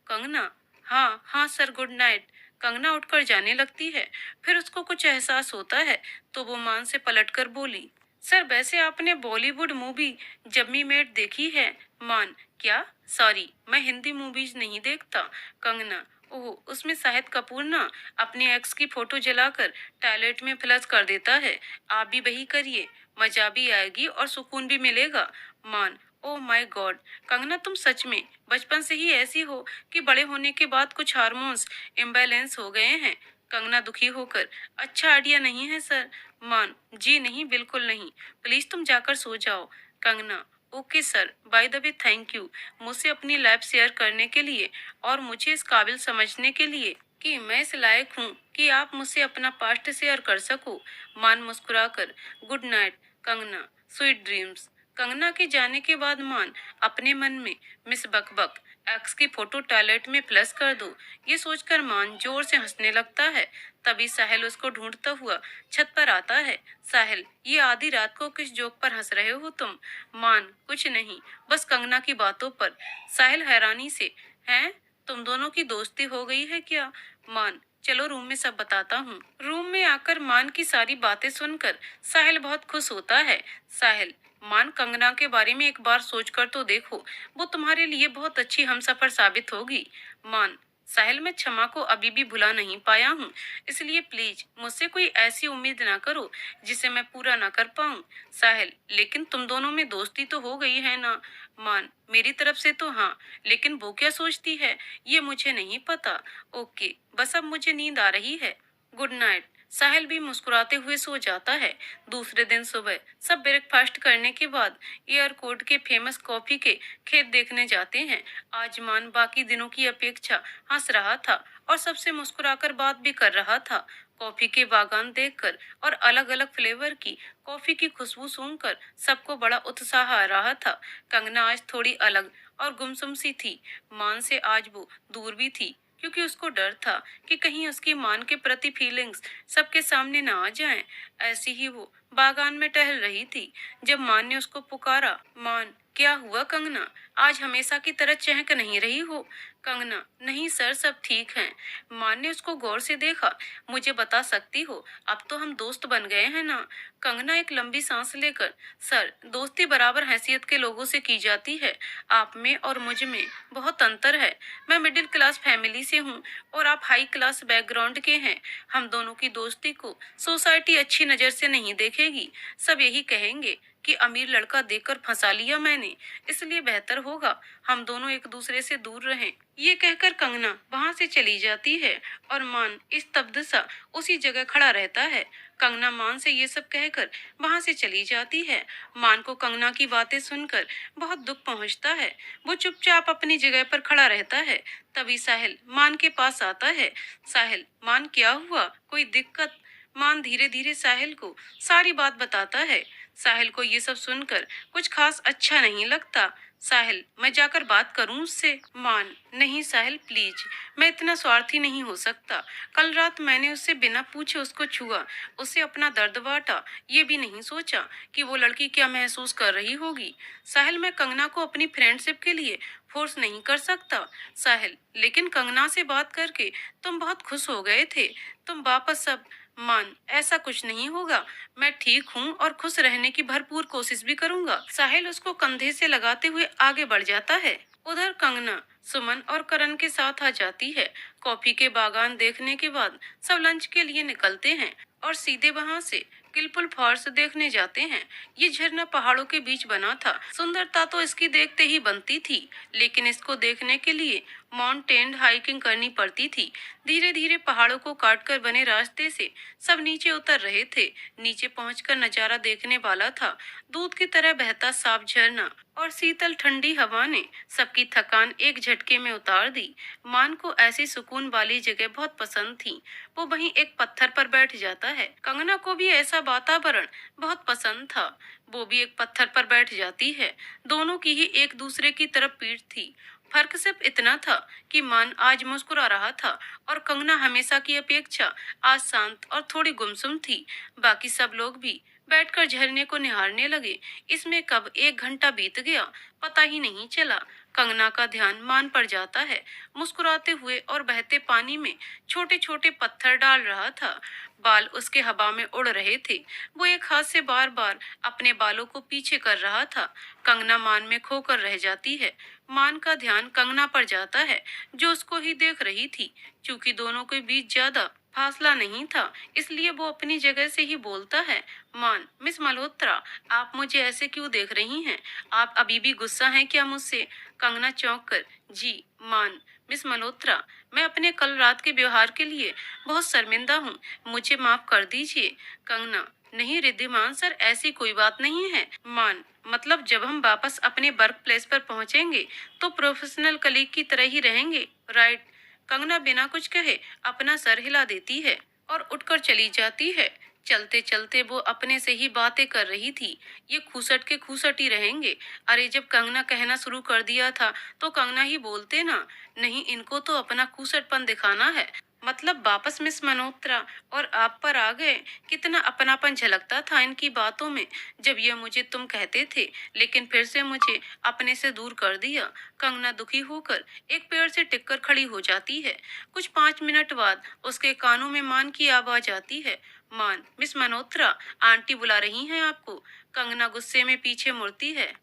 कंगना। हाँ हाँ सर, गुड नाइट। कंगना उठकर जाने लगती है। फिर उसको कुछ एहसास होता है तो वो मान से पलटकर बोली, सर वैसे आपने बॉलीवुड मूवी जम्मी मेट देखी है? मान, क्या? सॉरी, मैं हिंदी मूवीज नहीं देखता। कंगना, ओह, उसमें शाहिद कपूर ना अपने एक्स की फोटो जलाकर टॉयलेट में फ्लश कर देता है। आप भी वही करिए, मजा भी आएगी और सुकून भी मिलेगा। मान, ओह माय गॉड, कंगना तुम सच में बचपन से ही ऐसी हो कि बड़े होने के बाद कुछ हार्मोन्स इम्बैलेंस हो गए हैं? कंगना दुखी होकर, अच्छा आइडिया नहीं है सर। मान, जी नहीं, बिल्कुल नहीं, प्लीज तुम जाकर सो जाओ। Kangana, okay sir, by the way thank you मुझसे अपनी लैब शेयर करने के लिए और मुझे इस काबिल समझने के लिए कि मैं इस लायक हूँ कि आप मुझसे अपना पास्ट शेयर कर सको। मान मुस्कुराकर, good night Kangana, sweet dreams. Kangana के जाने के बाद मान अपने मन में, मिस बकबक, एक्स की फोटो टॉयलेट में फ्लश कर दो, ये सोचकर मान जोर से हंसने लगता है। तभी साहिल उसको ढूंढता हुआ छत पर आता है। साहिल, ये आधी रात को किस जोक पर हंस रहे हो तुम? मान, कुछ नहीं, बस कंगना की बातों पर। साहिल हैरानी से, हैं, तुम दोनों की दोस्ती हो गई है क्या? मान, चलो रूम में सब बताता हूँ। रूम में आकर मान की सारी बातें सुनकर साहिल बहुत खुश होता है। साहिल, मान कंगना के बारे में एक बार सोचकर तो देखो, वो तुम्हारे लिए बहुत अच्छी हमसफर साबित होगी। मान, साहिल, मैं क्षमा को अभी भी भुला नहीं पाया हूँ, इसलिए प्लीज मुझसे कोई ऐसी उम्मीद ना करो जिसे मैं पूरा ना कर पाऊँ। साहिल, लेकिन तुम दोनों में दोस्ती तो हो गई है ना? मान, मेरी तरफ से तो हाँ, लेकिन वो क्या सोचती है ये मुझे नहीं पता। ओके, बस अब मुझे नींद आ रही है, गुड नाइट। साहिल भी मुस्कुराते हुए सो जाता है। दूसरे दिन सुबह सब ब्रेकफास्ट करने के बाद एयरकोर्ट के फेमस कॉफी के खेत देखने जाते हैं। आज मान बाकी दिनों की अपेक्षा हंस रहा था और सबसे मुस्कुराकर बात भी कर रहा था। कॉफी के बागान देखकर और अलग अलग फ्लेवर की कॉफी की खुशबू सूंघकर सबको बड़ा उत्साह आ रहा था। कंगना आज थोड़ी अलग और गुमसुम सी थी। मान से आज वो दूर भी थी, क्योंकि उसको डर था कि कहीं उसकी मान के प्रति फीलिंग्स सबके सामने ना आ जाएं। ऐसी ही वो बागान में टहल रही थी जब मान ने उसको पुकारा, मान, क्या हुआ कंगना? आज हमेशा की तरह चहक नहीं रही हो। कंगना, नहीं सर, सब ठीक है। मान ने उसको गौर से देखा। मुझे बता सकती हो, अब तो हम दोस्त बन गए हैं ना? कंगना एक लंबी सांस लेकर, सर, दोस्ती बराबर हैसियत के लोगों से की जाती है। आप में और मुझ में बहुत अंतर है। मैं मिडिल क्लास फैमिली से हूँ और आप हाई क्लास बैकग्राउंड के हैं। हम दोनों की दोस्ती को सोसाइटी अच्छी नजर से नहीं देखेगी। सब यही कहेंगे कि अमीर लड़का देखकर फंसा लिया मैंने, इसलिए बेहतर होगा हम दोनों एक दूसरे से दूर रहें। ये कहकर कंगना वहां से चली जाती है और मान स्तब्ध सा उसी जगह खड़ा रहता है। कंगना मान से ये सब कहकर वहां से चली जाती है। मान को कंगना की बातें सुनकर बहुत दुख पहुंचता है। वो चुपचाप अपनी जगह पर खड़ा रहता है। तभी साहिल मान के पास आता है। साहिल, मान क्या हुआ, कोई दिक्कत? मान धीरे धीरे साहिल को सारी बात बताता है। साहिल को ये सब सुनकर कुछ खास अच्छा नहीं लगता। साहिल, मैं जाकर बात करूं उससे? मान, नहीं साहिल प्लीज, मैं इतना स्वार्थी नहीं हो सकता। कल रात मैंने उससे बिना पूछे उसको छुआ, उससे अपना दर्द बांटा। ये भी नहीं सोचा कि वो लड़की क्या महसूस कर रही होगी। साहिल, मैं कंगना को अपनी फ्रेंडशिप के लिए फोर्स नहीं कर सकता। साहिल, लेकिन कंगना से बात करके तुम बहुत खुश हो गए थे। तुम वापस सब। मान, ऐसा कुछ नहीं होगा। मैं ठीक हूँ और खुश रहने की भरपूर कोशिश भी करूंगा। साहिल उसको कंधे से लगाते हुए आगे बढ़ जाता है। उधर कंगना सुमन और करण के साथ आ जाती है। कॉफी के बागान देखने के बाद सब लंच के लिए निकलते हैं और सीधे वहां से किलपुल फॉल्स देखने जाते हैं। ये झरना पहाड़ों के बीच बना था। सुंदरता तो इसकी देखते ही बनती थी, लेकिन इसको देखने के लिए माउंटेन हाइकिंग करनी पड़ती थी। धीरे धीरे पहाड़ों को काटकर बने रास्ते से सब नीचे उतर रहे थे। नीचे पहुंचकर नजारा देखने वाला था। दूध की तरह बहता साफ झरना और शीतल ठंडी हवा ने सबकी थकान एक झटके में उतार दी। मान को ऐसी सुकून वाली जगह बहुत पसंद थी। वो वहीं एक पत्थर पर बैठ जाता है। कंगना को भी ऐसा वातावरण बहुत पसंद था। वो भी एक पत्थर पर बैठ जाती है। दोनों की ही एक दूसरे की तरफ पीठ थी। फर्क सिर्फ इतना था कि मान आज मुस्कुरा रहा था और कंगना हमेशा की अपेक्षा आज शांत और थोड़ी गुमसुम थी। बाकी सब लोग भी बैठकर झरने को निहारने लगे। इसमें कब 1 घंटा बीत गया पता ही नहीं चला। कंगना का ध्यान मान पर जाता है। मुस्कुराते हुए और बहते पानी में छोटे छोटे पत्थर डाल रहा था। बाल उसके हवा में उड़ रहे थे। वो एक हाथ से बार बार अपने बालों को पीछे कर रहा था। कंगना मान में खोकर रह जाती है। मान का ध्यान कंगना पर जाता है, जो उसको ही देख रही थी। क्योंकि दोनों के बीच ज्यादा फासला नहीं था, इसलिए वो अपनी जगह से ही बोलता है। मान, मिस मल्होत्रा, आप मुझे ऐसे क्यों देख रही हैं? आप अभी भी गुस्सा हैं क्या मुझसे? कंगना चौंक कर, जी मान, मिस मल्होत्रा, मैं अपने कल रात के व्यवहार के लिए बहुत शर्मिंदा हूँ। मुझे माफ कर दीजिए। कंगना, नहीं रिद्धिमान सर, ऐसी कोई बात नहीं है। मान, मतलब जब हम वापस अपने वर्क प्लेस पर पहुंचेंगे तो प्रोफेशनल कलीग की तरह ही रहेंगे, राइट? कंगना बिना कुछ कहे अपना सर हिला देती है और उठकर चली जाती है। चलते चलते वो अपने से ही बातें कर रही थी। ये खूसट के खूसट ही रहेंगे। अरे, जब कंगना कहना शुरू कर दिया था तो कंगना ही बोलते ना। नहीं, इनको तो अपना खूसटपन दिखाना है। मतलब वापस मिस मल्होत्रा और आप पर आ गए। कितना अपनापन झलकता था इनकी बातों में जब ये मुझे तुम कहते थे, लेकिन फिर से मुझे अपने से दूर कर दिया। कंगना दुखी होकर एक पेड़ से टिककर खड़ी हो जाती है। कुछ 5 मिनट बाद उसके कानों में मान की आवाज आती है। मान, मिस मल्होत्रा, आंटी बुला रही हैं आपको। कंगना गुस्से में पीछे मुड़ती है।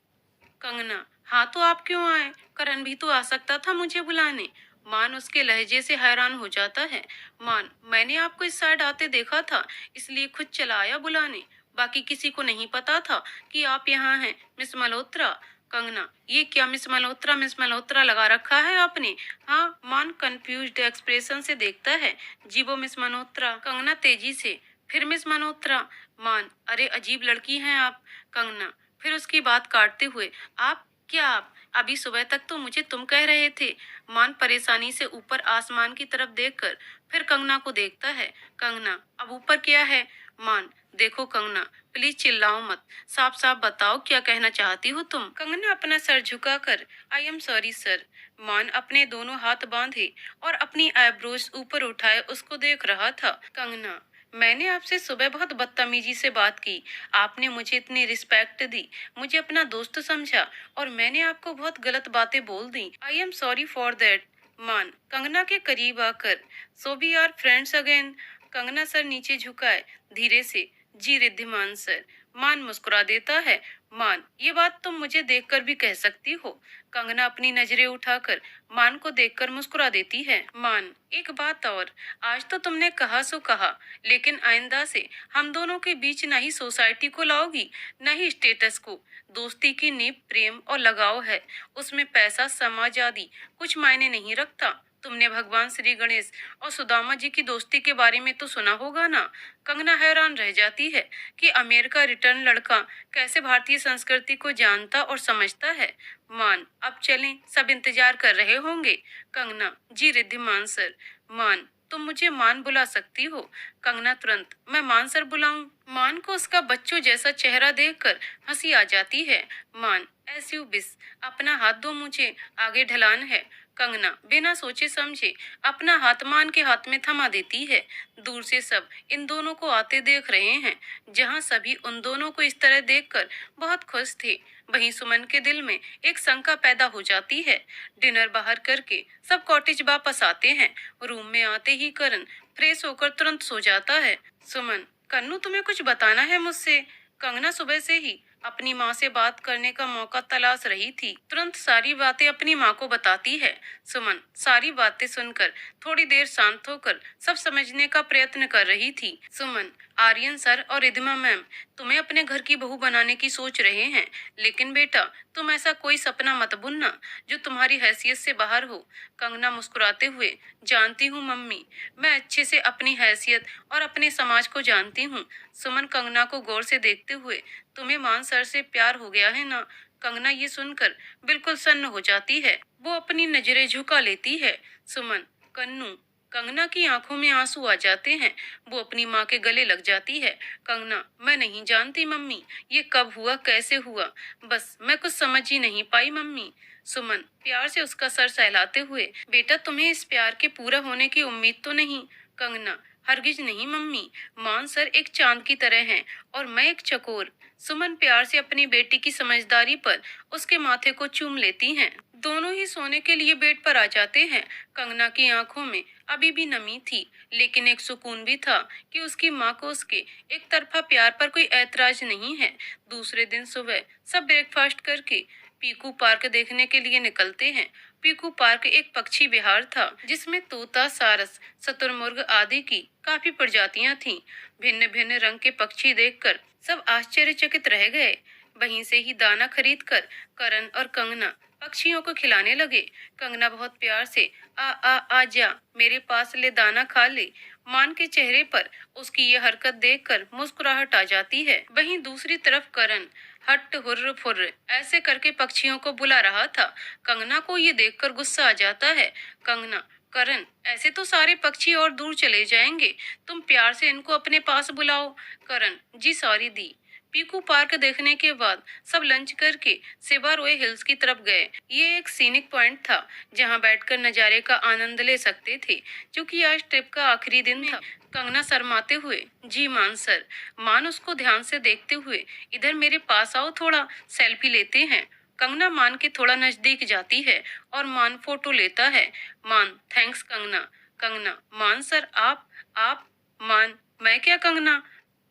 कंगना, हाँ तो आप क्यों आए? करण भी तो आ सकता था मुझे बुलाने। मान उसके लहजे से हैरान हो जाता है। मान, मैंने आपको इस साइड आते देखा था, इसलिए खुद चला आया बुलाने। बाकी किसी को नहीं पता था कि आप यहाँ हैं, मिस मल्होत्रा। कंगना, ये क्या मिस मल्होत्रा लगा रखा है आपने? हाँ। मान कंफ्यूज्ड एक्सप्रेशन से देखता है। जी वो मिस मल्होत्रा। कंगना तेजी से, फिर मिस मल्होत्रा। मान, अरे अजीब लड़की हैं आप। कंगना, फिर उसकी बात काटते हुए, आप? क्या आप? अभी सुबह तक तो मुझे तुम कह रहे थे। मान परेशानी से ऊपर आसमान की तरफ देखकर फिर कंगना को देखता है। कंगना, अब ऊपर क्या है? मान, देखो कंगना, प्लीज चिल्लाओ मत। साफ साफ बताओ क्या कहना चाहती हो तुम? कंगना अपना सर झुकाकर, आई एम सॉरी सर। मान अपने दोनों हाथ बांधे और अपनी आईब्रोज ऊपर उठाए उसको देख रहा था। कंगना, मैंने आपसे सुबह बहुत बदतमीजी से बात की। आपने मुझे इतनी रिस्पेक्ट दी, मुझे अपना दोस्त समझा और मैंने आपको बहुत गलत बातें बोल दी। I am sorry for that. Maan Kangana के करीब आकर, so we are friends again. Kangana sir नीचे झुकाए धीरे से। जी रिद्धिमान सर। मान मुस्कुरा देता है। मान ये बात तुम मुझे देखकर भी कह सकती हो। कंगना अपनी नजरें उठाकर मान को देखकर मुस्कुरा देती है। मान एक बात और, आज तो तुमने कहा सो कहा, लेकिन आइंदा से हम दोनों के बीच न ही सोसाइटी को लाओगी न ही स्टेटस को। दोस्ती की नींव प्रेम और लगाव है, उसमें पैसा समाज आदि कुछ मायने नहीं रखता। तुमने भगवान श्री गणेश और सुदामा जी की दोस्ती के बारे में तो सुना होगा ना। कंगना हैरान रह जाती है कि अमेरिका रिटर्न लड़का कैसे भारतीय संस्कृति को जानता और समझता है। मान अब चलें, सब इंतजार कर रहे होंगे। कंगना जी रिद्धिमान सर। मान तुम मुझे मान बुला सकती हो। कंगना तुरंत मैं मान सर बुलाऊं। मान को उसका बच्चों जैसा चेहरा देखकर हंसी आ जाती है। मान एस यू बिस, अपना हाथ दो मुझे, आगे ढलान है। कंगना बिना सोचे समझे अपना हाथ मान के हाथ में थमा देती है। दूर से सब इन दोनों को आते देख रहे हैं, जहां सभी उन दोनों को इस तरह देखकर बहुत खुश थे, वहीं सुमन के दिल में एक शंका पैदा हो जाती है। डिनर बाहर करके सब कॉटेज वापस आते हैं। रूम में आते ही करण फ्रेश होकर तुरंत सो जाता है। सुमन कन्नू तुम्हें कुछ बताना है मुझसे। कंगना सुबह से ही अपनी माँ से बात करने का मौका तलाश रही थी, तुरंत सारी बातें अपनी माँ को बताती है। सुमन सारी बातें सुनकर थोड़ी देर शांत होकर सब समझने का प्रयत्न कर रही थी। सुमन आर्यन सर और रिधिमा मैम तुम्हें अपने घर की बहू बनाने की सोच रहे हैं, लेकिन बेटा तुम ऐसा कोई सपना मत बुनना जो तुम्हारी हैसियत से बाहर हो। कंगना मुस्कुराते हुए जानती हूँ मम्मी, मैं अच्छे से अपनी हैसियत और अपने समाज को जानती हूँ। सुमन कंगना को गौर से देखते हुए तुम्हें मान सर से प्यार हो गया है ना। कंगना ये सुनकर बिल्कुल सन्न हो जाती है, वो अपनी नजरें झुका लेती है। सुमन कन्नू। कंगना की आंखों में आंसू आ जाते हैं, वो अपनी माँ के गले लग जाती है। कंगना मैं नहीं जानती मम्मी, ये कब हुआ कैसे हुआ, बस मैं कुछ समझ ही नहीं पाई मम्मी। सुमन प्यार से उसका सर सहलाते हुए बेटा तुम्हें इस प्यार के पूरा होने की उम्मीद तो नहीं। कंगना हरगिज नहीं मम्मी, मान सर एक चांद की तरह हैं और मैं एक चकोर। सुमन प्यार से अपनी बेटी की समझदारी पर उसके माथे को चूम लेती हैं। दोनों ही सोने के लिए बेड पर आ जाते हैं। कंगना की आंखों में अभी भी नमी थी, लेकिन एक सुकून भी था कि उसकी माँ को उसके एक तरफा प्यार पर कोई ऐतराज नहीं है। दूसरे दिन सुबह सब ब्रेकफास्ट करके पीकू पार्क देखने के लिए निकलते हैं। पीकू पार्क एक पक्षी विहार था, जिसमें तोता, सारस, शुतुरमुर्ग आदि की काफी प्रजातियां थीं। भिन्न भिन्न रंग के पक्षी देखकर सब आश्चर्यचकित रह गए। वहीं से ही दाना खरीदकर करण और कंगना पक्षियों को खिलाने लगे। कंगना बहुत प्यार से आ जा, मेरे पास ले, दाना खा ले। मान के चेहरे पर उसकी ये हरकत देखकर मुस्कुराहट आ जाती है। वहीं दूसरी तरफ करण हट हुर्र फुर्र ऐसे करके पक्षियों को बुला रहा था। कंगना को ये देखकर गुस्सा आ जाता है। कंगना करण ऐसे तो सारे पक्षी और दूर चले जाएंगे, तुम प्यार से इनको अपने पास बुलाओ। करण जी सॉरी दी। पीकू पार्क देखने के बाद सब लंच करके सेबा रोय हिल्स की तरफ गए। ये एक सीनिक पॉइंट था जहां बैठकर नजारे का आनंद ले सकते थे, क्योंकि आज ट्रिप का आखिरी दिन था। कंगना शर्माते हुए जी मान सर। मान उसको ध्यान से देखते हुए इधर मेरे पास आओ, थोड़ा सेल्फी लेते हैं। कंगना मान के थोड़ा नजदीक जाती है और मान फोटो लेता है। मान थैंक्स कंगना। कंगना मान सर आप। मान मैं क्या कंगना।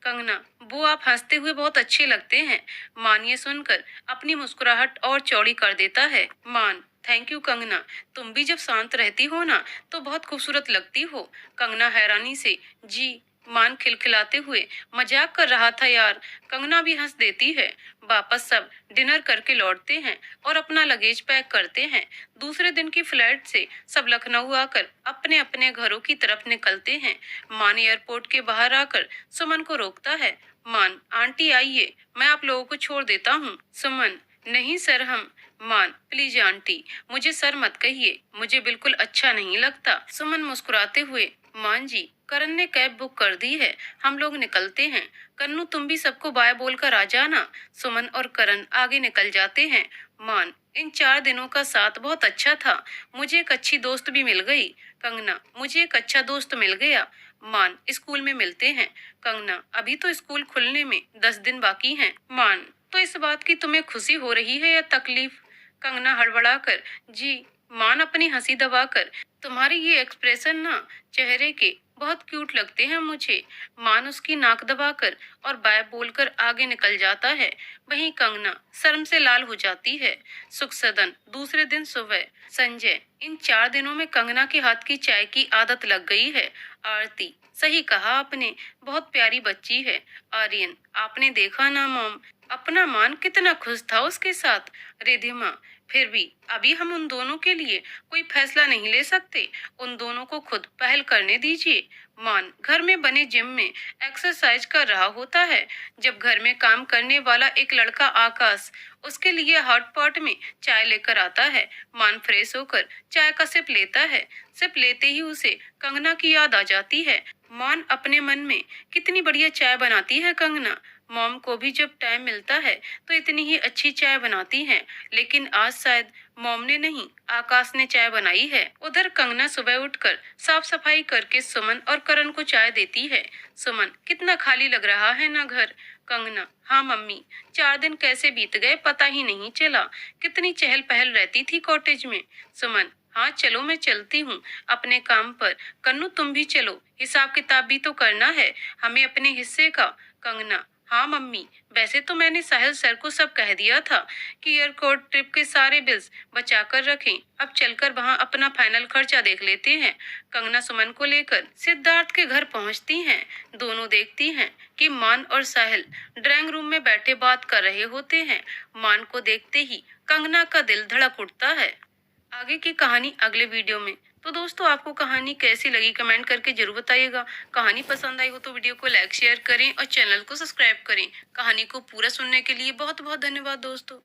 कंगना वो आप हंसते हुए बहुत अच्छे लगते हैं। मान ये सुनकर अपनी मुस्कुराहट और चौड़ी कर देता है। मान थैंक यू कंगना, तुम भी जब शांत रहती हो ना तो बहुत खूबसूरत लगती हो। कंगना हैरानी से जी। मान खिलखिलाते हुए मजाक कर रहा था यार। कंगना भी हंस देती है। वापस सब डिनर करके लौटते हैं और अपना लगेज पैक करते हैं। दूसरे दिन की फ्लाइट से सब लखनऊ आकर अपने अपने घरों की तरफ निकलते हैं। मान एयरपोर्ट के बाहर आकर सुमन को रोकता है। मान आंटी आइए, मैं आप लोगों को छोड़ देता हूँ। सुमन नहीं सर हम। मान प्लीज आंटी, मुझे सर मत कहिए, मुझे बिल्कुल अच्छा नहीं लगता। सुमन मुस्कुराते हुए मान जी करण ने कैब बुक कर दी है, हम लोग निकलते हैं। कन्नू तुम भी सबको बाय बोलकर आ जाना। सुमन और करण आगे निकल जाते हैं। मान इन 4 दिनों का साथ बहुत अच्छा था, मुझे एक अच्छी दोस्त भी मिल गई। कंगना, मुझे एक अच्छा दोस्त मिल गया। मान, स्कूल में मिलते हैं। कंगना, अभी तो स्कूल खुलने में 10 दिन बाकी हैं। मान, तो इस बात की तुम्हें खुशी हो रही है या तकलीफ? कंगना हड़बड़ाकर, जी। मान अपनी हंसी दबाकर, तुम्हारे ये एक्सप्रेशन ना चेहरे के बहुत क्यूट लगते हैं मुझे। मान उसकी नाक दबाकर और बाय बोलकर आगे निकल जाता है। वहीं कंगना शर्म से लाल हो जाती है। सुख सदन, दूसरे दिन सुबह। संजय, इन 4 दिनों में कंगना के हाथ की चाय की आदत लग गई है। आरती, सही कहा आपने, बहुत प्यारी बच्ची है। आर्यन, आपने देखा ना मॉम, अपना मान कितना खुश था उसके साथ। रिधिमा, फिर भी अभी हम उन दोनों के लिए कोई फैसला नहीं ले सकते। उन दोनों को खुद पहल करने दीजिए। मान घर में बने जिम में एक्सरसाइज कर रहा होता है, जब घर में काम करने वाला एक लड़का आकाश उसके लिए हॉट पॉट में चाय लेकर आता है। मान फ्रेश होकर चाय का सिप लेता है। सिप लेते ही उसे कंगना की याद आ जाती है। मान अपने मन में, कितनी बढ़िया चाय बनाती है कंगना। मॉम को भी जब टाइम मिलता है तो इतनी ही अच्छी चाय बनाती हैं, लेकिन आज शायद मॉम ने नहीं, आकाश ने चाय बनाई है। उधर कंगना सुबह उठकर साफ सफाई करके सुमन और करण को चाय देती है। सुमन, कितना खाली लग रहा है ना घर। कंगना, हाँ मम्मी, 4 दिन कैसे बीत गए पता ही नहीं चला। कितनी चहल पहल रहती थी कॉटेज में। सुमन, हाँ चलो मैं चलती हूँ अपने काम पर। कन्नू तुम भी चलो, हिसाब किताब भी तो करना है हमें अपने हिस्से का। कंगना, हाँ मम्मी, वैसे तो मैंने साहिल सर को सब कह दिया था कि एयरपोर्ट ट्रिप के सारे बिल्स बचा कर रखें। अब चलकर वहाँ अपना फाइनल खर्चा देख लेते हैं। कंगना सुमन को लेकर सिद्धार्थ के घर पहुँचती हैं। दोनों देखती हैं कि मान और साहिल ड्राइंग रूम में बैठे बात कर रहे होते हैं। मान को देखते ही कंगना का दिल धड़क उठता है। आगे की कहानी अगले वीडियो में। तो दोस्तों, आपको कहानी कैसी लगी कमेंट करके जरूर बताइएगा। कहानी पसंद आई हो तो वीडियो को लाइक शेयर करें और चैनल को सब्सक्राइब करें। कहानी को पूरा सुनने के लिए बहुत बहुत धन्यवाद दोस्तों।